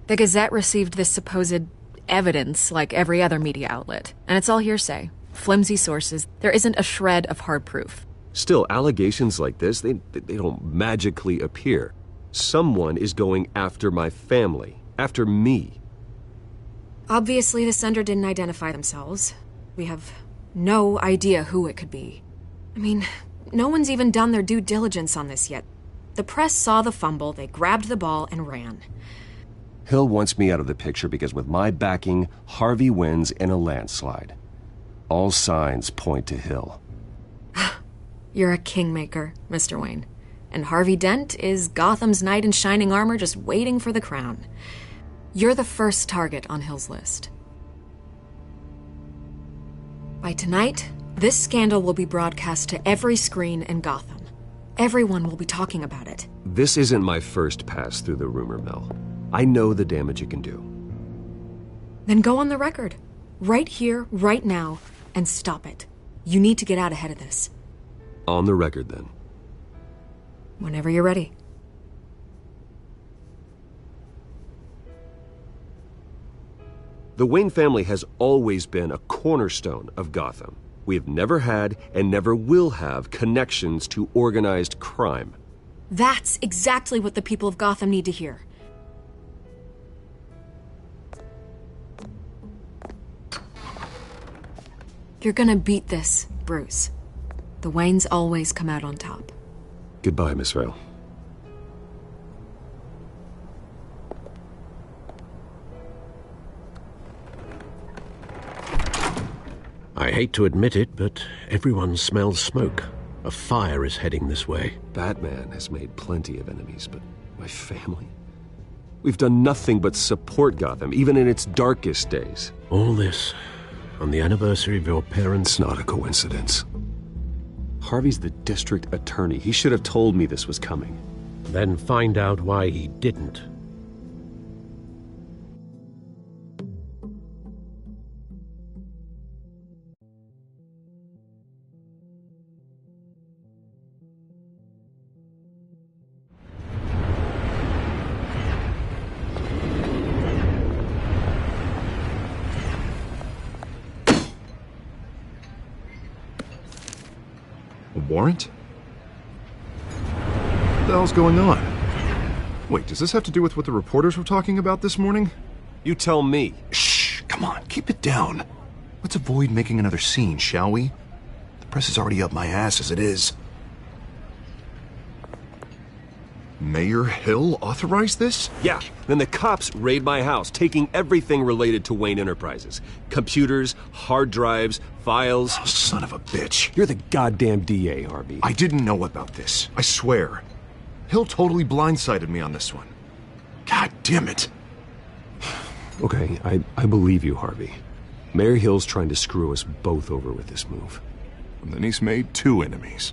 The Gazette received this supposed evidence like every other media outlet, and it's all hearsay. Flimsy sources. There isn't a shred of hard proof. Still, allegations like this, they don't magically appear. Someone is going after my family, after me. Obviously, the sender didn't identify themselves. We have no idea who it could be. I mean, no one's even done their due diligence on this yet. The press saw the fumble, they grabbed the ball and ran. Hill wants me out of the picture because with my backing, Harvey wins in a landslide. All signs point to Hill. You're a kingmaker, Mr. Wayne. And Harvey Dent is Gotham's knight in shining armor just waiting for the crown. You're the first target on Hill's list. By tonight, this scandal will be broadcast to every screen in Gotham. Everyone will be talking about it. This isn't my first pass through the rumor mill. I know the damage it can do. Then go on the record. Right here, right now, and stop it. You need to get out ahead of this. On the record, then. Whenever you're ready. The Wayne family has always been a cornerstone of Gotham. We have never had and never will have connections to organized crime. That's exactly what the people of Gotham need to hear. You're gonna beat this, Bruce. The Waynes always come out on top. Goodbye, Miss Vale. I hate to admit it, but everyone smells smoke. A fire is heading this way. Batman has made plenty of enemies, but my family? We've done nothing but support Gotham, even in its darkest days. All this on the anniversary of your parents'... It's not a coincidence. Harvey's the district attorney. He should have told me this was coming. Then find out why he didn't. Warrant? What the hell's going on? Wait, does this have to do with what the reporters were talking about this morning? You tell me. Shh, come on, keep it down. Let's avoid making another scene, shall we? The press is already up my ass as it is. Mayor Hill authorized this? Yeah, then the cops raid my house, taking everything related to Wayne Enterprises. Computers, hard drives, files. Oh, son of a bitch. You're the goddamn DA, Harvey. I didn't know about this, I swear. Hill totally blindsided me on this one. God damn it. Okay, I believe you, Harvey. Mayor Hill's trying to screw us both over with this move. And then he's made 2 enemies.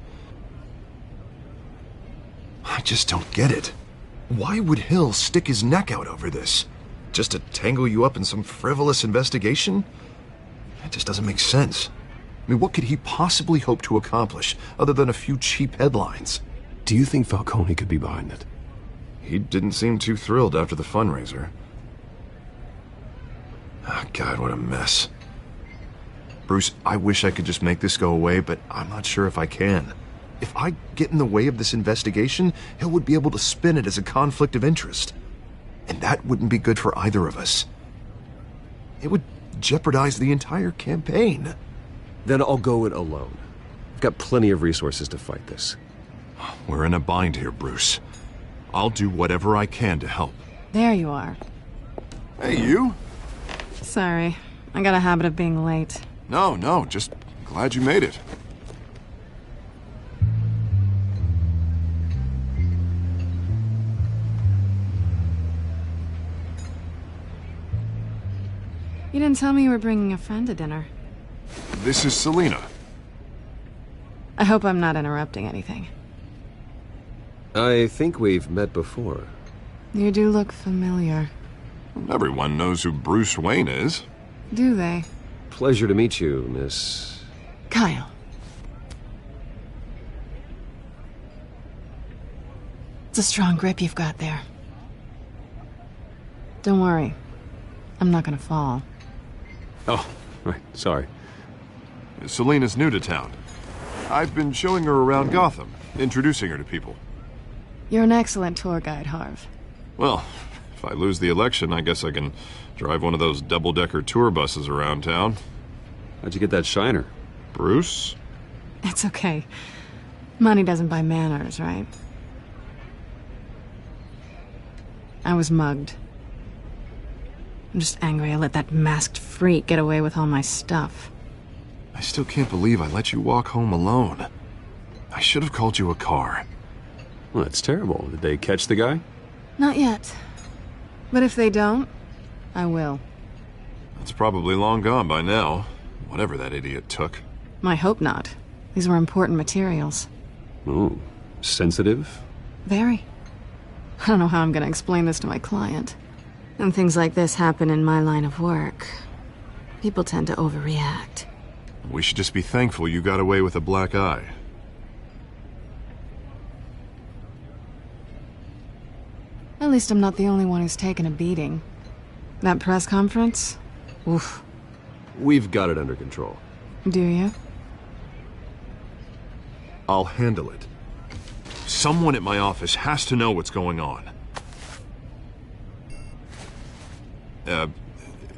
I just don't get it. Why would Hill stick his neck out over this? Just to tangle you up in some frivolous investigation? It just doesn't make sense. I mean, what could he possibly hope to accomplish other than a few cheap headlines? Do you think Falcone could be behind it? He didn't seem too thrilled after the fundraiser. Ah, God, what a mess. Bruce, I wish I could just make this go away, but I'm not sure if I can. If I get in the way of this investigation, Hill would be able to spin it as a conflict of interest. And that wouldn't be good for either of us. It would jeopardize the entire campaign. Then I'll go it alone. I've got plenty of resources to fight this. We're in a bind here, Bruce. I'll do whatever I can to help. There you are. Hey, you? Sorry. I got a habit of being late. No, just glad you made it. You didn't tell me you were bringing a friend to dinner. This is Selina. I hope I'm not interrupting anything. I think we've met before. You do look familiar. Everyone knows who Bruce Wayne is. Do they? Pleasure to meet you, Miss... Kyle. It's a strong grip you've got there. Don't worry. I'm not gonna fall. Oh, right, sorry. Selina's new to town. I've been showing her around Gotham, introducing her to people. You're an excellent tour guide, Harv. Well, if I lose the election, I guess I can drive one of those double-decker tour buses around town. How'd you get that shiner? Bruce? It's okay. Money doesn't buy manners, right? I was mugged. I'm just angry I let that masked freak get away with all my stuff. I still can't believe I let you walk home alone. I should have called you a car. Well, that's terrible. Did they catch the guy? Not yet. But if they don't, I will. It's probably long gone by now, whatever that idiot took. I hope not. These were important materials. Ooh, sensitive? Very. I don't know how I'm gonna explain this to my client. When things like this happen in my line of work, people tend to overreact. We should just be thankful you got away with a black eye. At least I'm not the only one who's taken a beating. That press conference? Oof. We've got it under control. Do you? I'll handle it. Someone at my office has to know what's going on.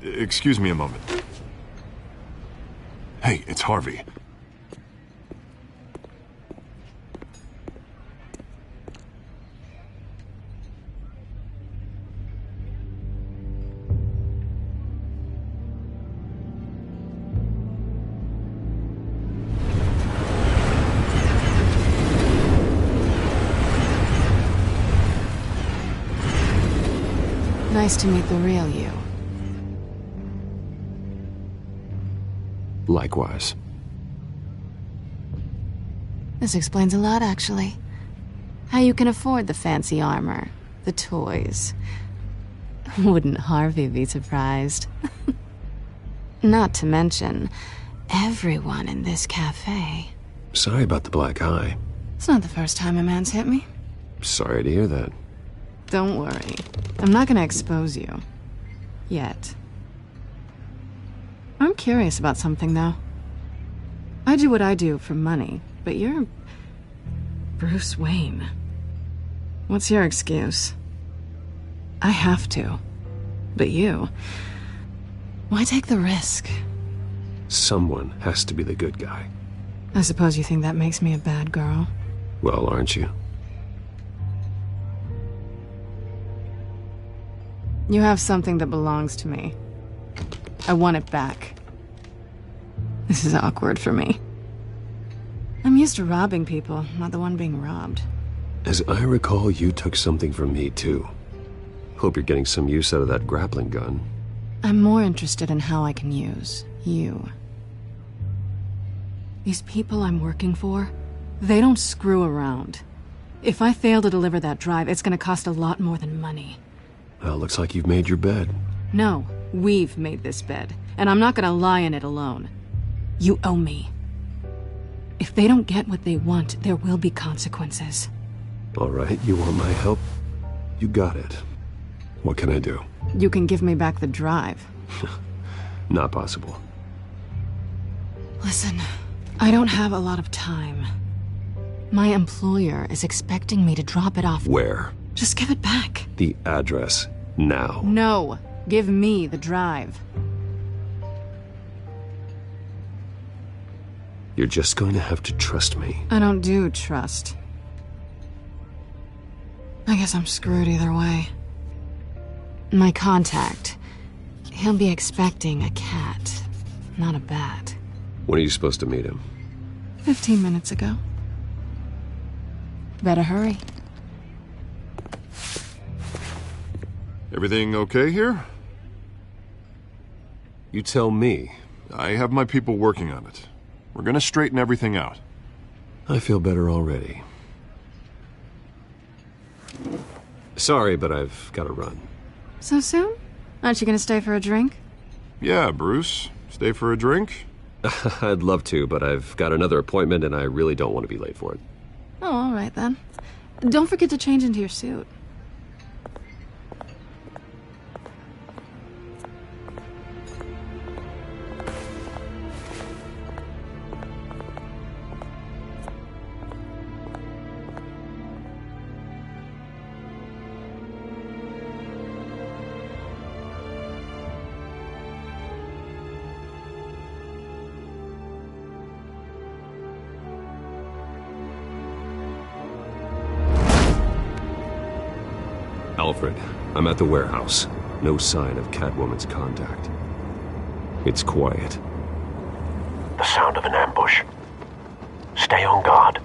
Excuse me a moment. Hey, it's Harvey. Nice to meet the real you. Likewise. This explains a lot, actually. How you can afford the fancy armor, the toys. Wouldn't Harvey be surprised? Not to mention, everyone in this cafe. Sorry about the black eye. It's not the first time a man's hit me. Sorry to hear that. Don't worry. I'm not gonna expose you. Yet. I'm curious about something, though. I do what I do for money, but you're... Bruce Wayne. What's your excuse? I have to. But you... Why take the risk? Someone has to be the good guy. I suppose you think that makes me a bad girl? Well, aren't you? You have something that belongs to me. I want it back. This is awkward for me. I'm used to robbing people, not the one being robbed. As I recall, you took something from me, too. Hope you're getting some use out of that grappling gun. I'm more interested in how I can use you. These people I'm working for, they don't screw around. If I fail to deliver that drive, it's gonna cost a lot more than money. Well, looks like you've made your bed. No, we've made this bed, and I'm not gonna lie in it alone. You owe me. If they don't get what they want, there will be consequences. All right, you want my help? You got it. What can I do? You can give me back the drive. Not possible. Listen, I don't have a lot of time. My employer is expecting me to drop it off. Where? Just give it back. The address, now. No, give me the drive. You're just going to have to trust me. I don't do trust. I guess I'm screwed either way. My contact, he'll be expecting a cat, not a bat. When are you supposed to meet him? 15 minutes ago. Better hurry. Everything okay here? You tell me. I have my people working on it. We're gonna straighten everything out. I feel better already. Sorry, but I've got to run. So soon? Aren't you gonna stay for a drink? Yeah, Bruce. Stay for a drink? I'd love to, but I've got another appointment and I really don't want to be late for it. Oh, all right then. Don't forget to change into your suit. Alfred, I'm at the warehouse. No sign of Catwoman's contact. It's quiet. The sound of an ambush. Stay on guard.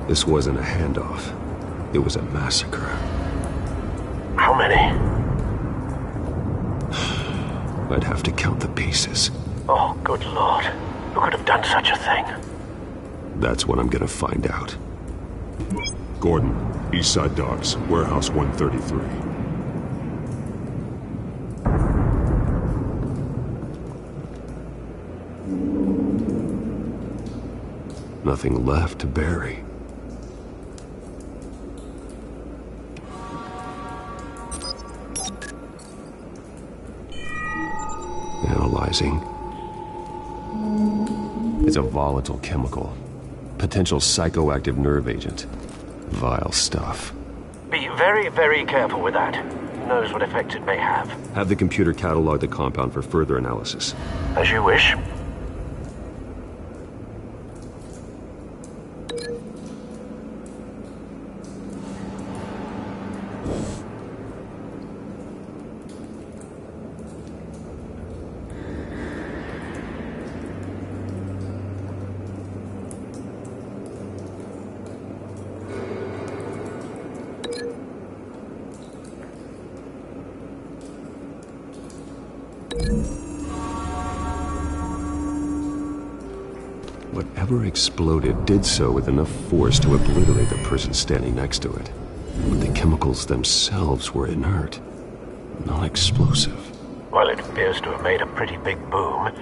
This wasn't a handoff. It was a massacre. How many? I'd have to count the pieces. Oh, good Lord. Who could have done such a thing? That's what I'm gonna find out. Gordon, Eastside Docks, Warehouse 133. Nothing left to bury. Analyzing. It's a volatile chemical. Potential psychoactive nerve agent. Vile stuff. Be very, very careful with that. Who knows what effect it may have. Have the computer catalog the compound for further analysis. As you wish. Whatever exploded did so with enough force to obliterate the person standing next to it. But the chemicals themselves were inert, non-explosive. Well, it appears to have made a pretty big boom.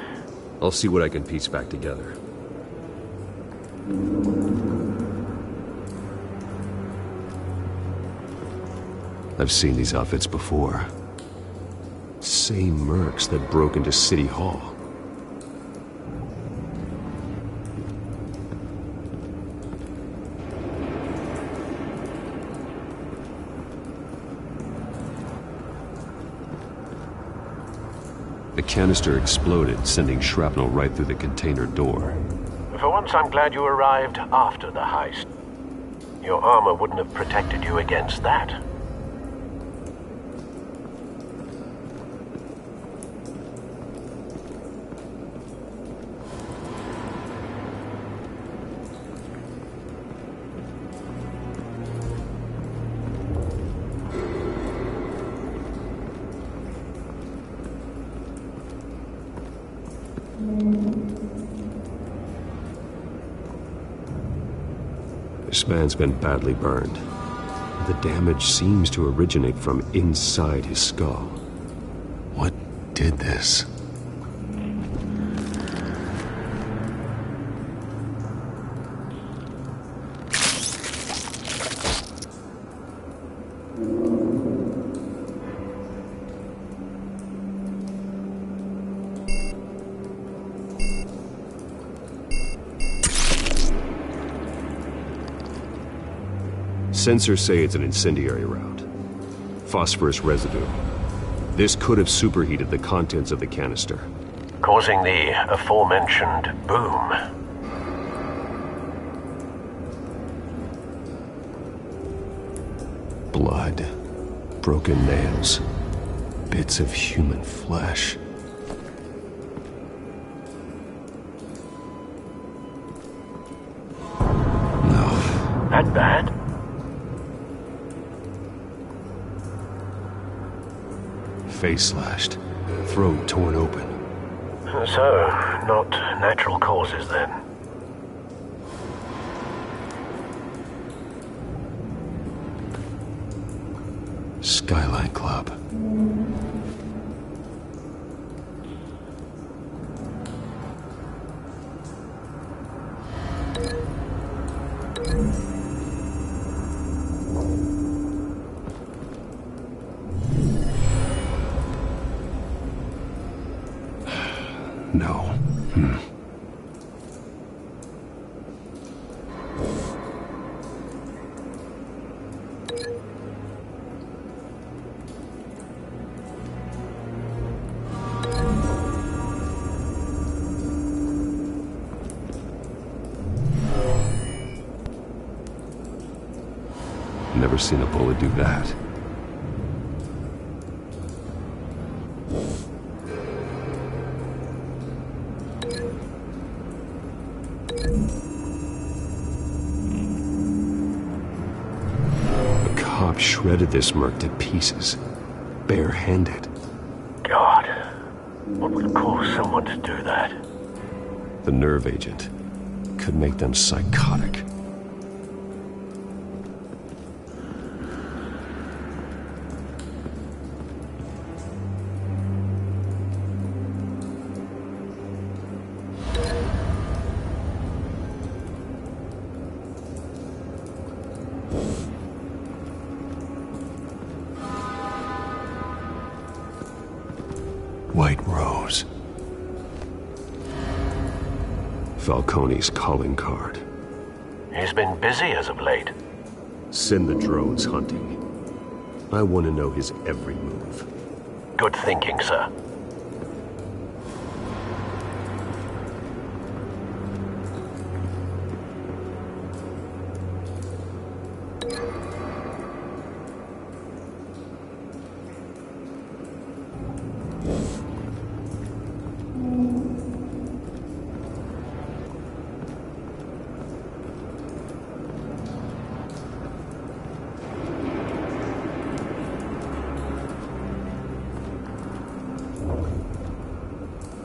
I'll see what I can piece back together. I've seen these outfits before. Same mercs that broke into City Hall. The canister exploded, sending shrapnel right through the container door. For once, I'm glad you arrived after the heist. Your armor wouldn't have protected you against that. This man's been badly burned. The damage seems to originate from inside his skull. What did this? Sensors say it's an incendiary route. Phosphorus residue. This could have superheated the contents of the canister, causing the aforementioned boom. Blood, broken nails, bits of human flesh. No. That bad? Face slashed, throat torn open. So, not natural causes then. Skyline Club. No. Never seen a bullet do that. Shredded this merc to pieces, bare-handed. God, what would cause someone to do that? The nerve agent could make them psychotic. White Rose. Falcone's calling card. He's been busy as of late. Send the drones hunting. I want to know his every move. Good thinking, sir.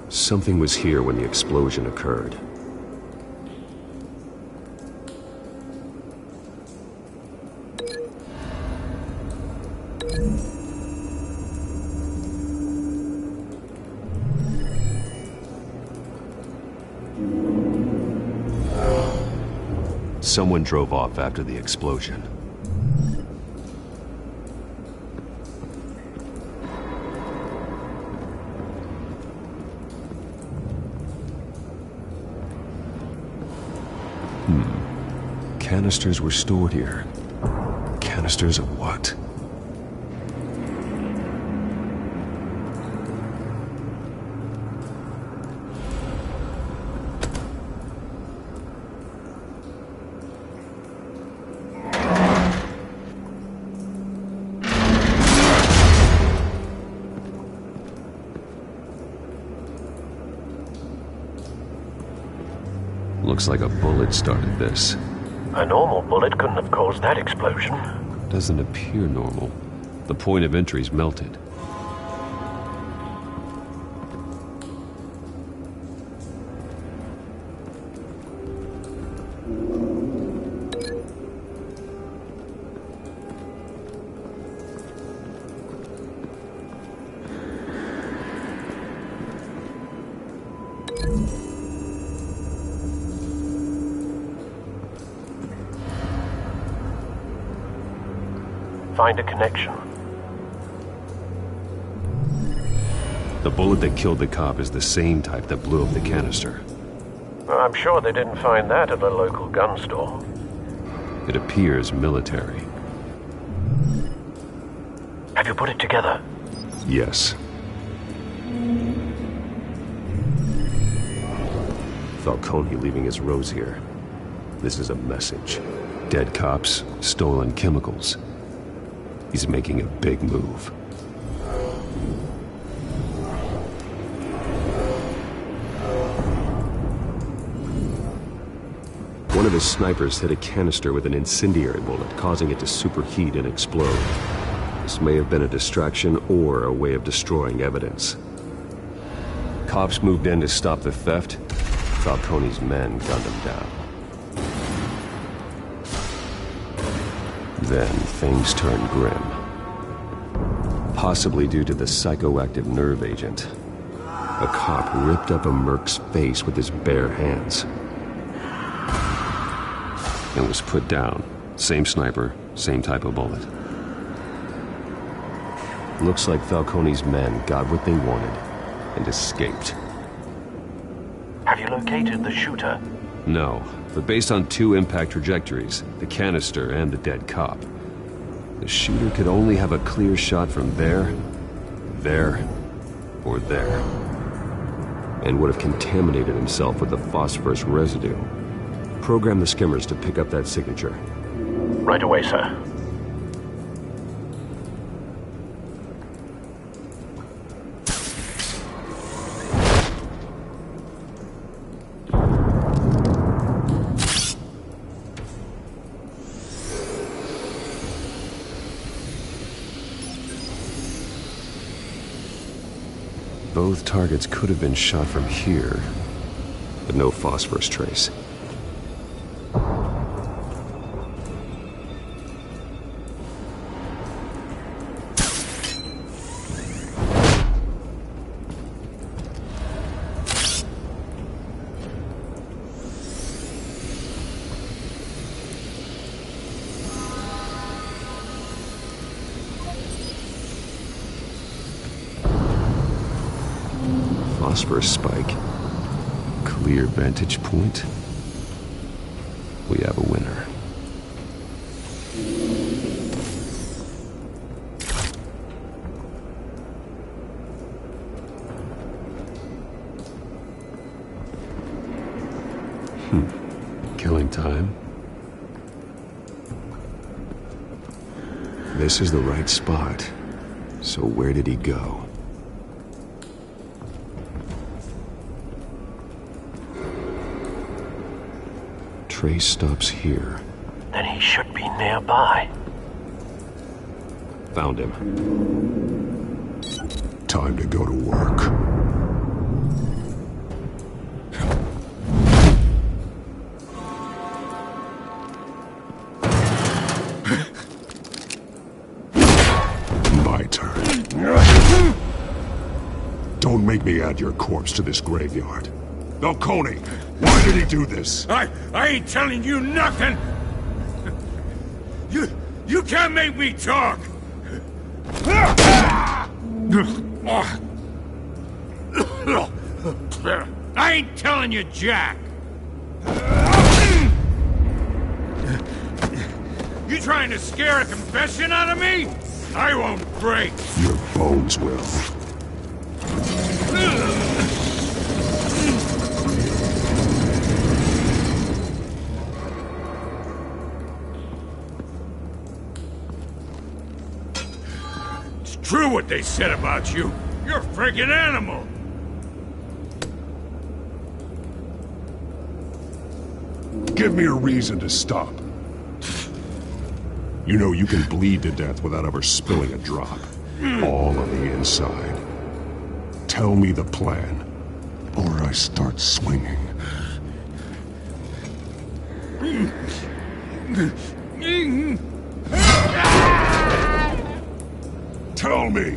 Something was here when the explosion occurred. Someone drove off after the explosion. Canisters were stored here. Canisters of what? Looks like a bullet started this. A normal bullet couldn't have caused that explosion. Doesn't appear normal. The point of entry's melted. Find a connection. The bullet that killed the cop is the same type that blew up the canister. I'm sure they didn't find that at a local gun store. It appears military. Have you put it together? Yes. Falcone leaving his rose here. This is a message. Dead cops, stolen chemicals. He's making a big move. One of his snipers hit a canister with an incendiary bullet, causing it to superheat and explode. This may have been a distraction or a way of destroying evidence. Cops moved in to stop the theft. Falcone's men gunned him down. Then things turned grim. Possibly due to the psychoactive nerve agent. A cop ripped up a merc's face with his bare hands. And was put down. Same sniper, same type of bullet. Looks like Falcone's men got what they wanted and escaped. Have you located the shooter? No, but based on two impact trajectories, the canister and the dead cop, the shooter could only have a clear shot from there, or there, and would have contaminated himself with the phosphorus residue. Program the skimmers to pick up that signature. Right away, sir. Both targets could have been shot from here, but no phosphorus trace. Phosphorus spike. Clear vantage point. We have a winner. Killing time. This is the right spot. So where did he go? Trace stops here. Then he should be nearby. Found him. Time to go to work. My turn. Don't make me add your corpse to this graveyard. Falcone, why did he do this? I ain't telling you nothing! You can't make me talk! I ain't telling you jack! You trying to scare a confession out of me? I won't break! Your bones will. True what they said about you. You're a freaking animal. Give me a reason to stop. You know you can bleed to death without ever spilling a drop. All on the inside. Tell me the plan, or I start swinging. Tell me!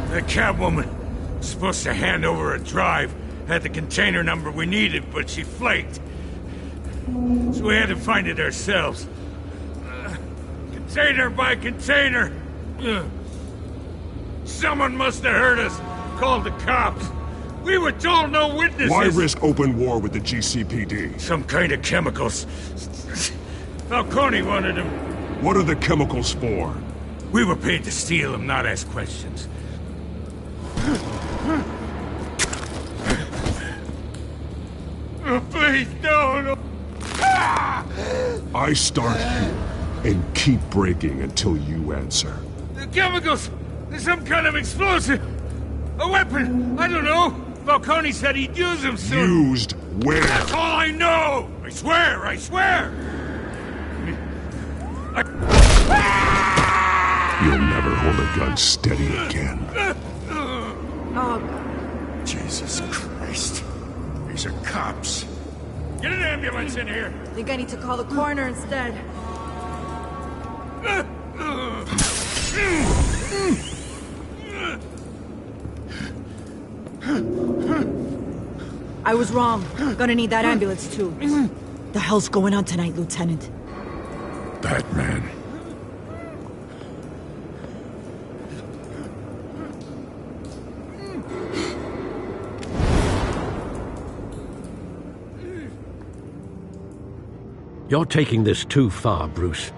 The Catwoman was supposed to hand over a drive, had the container number we needed, but she flaked. So we had to find it ourselves. Container by container. Ugh. Someone must have heard us. Called the cops. We were told no witnesses. Why risk open war with the GCPD? Some kind of chemicals. Falcone wanted them. What are the chemicals for? We were paid to steal them, not ask questions. Oh, please, no. I start here and keep breaking until you answer. The chemicals! There's some kind of explosive! A weapon! I don't know! Falcone said he'd use them soon! Used where? That's all I know! I swear! I swear! You'll never hold a gun steady again. Oh, Jesus Christ. These are cops. Get an ambulance in here! I think I need to call the coroner instead. I was wrong. Gonna need that ambulance too. The hell's going on tonight, Lieutenant? Batman. You're taking this too far, Bruce.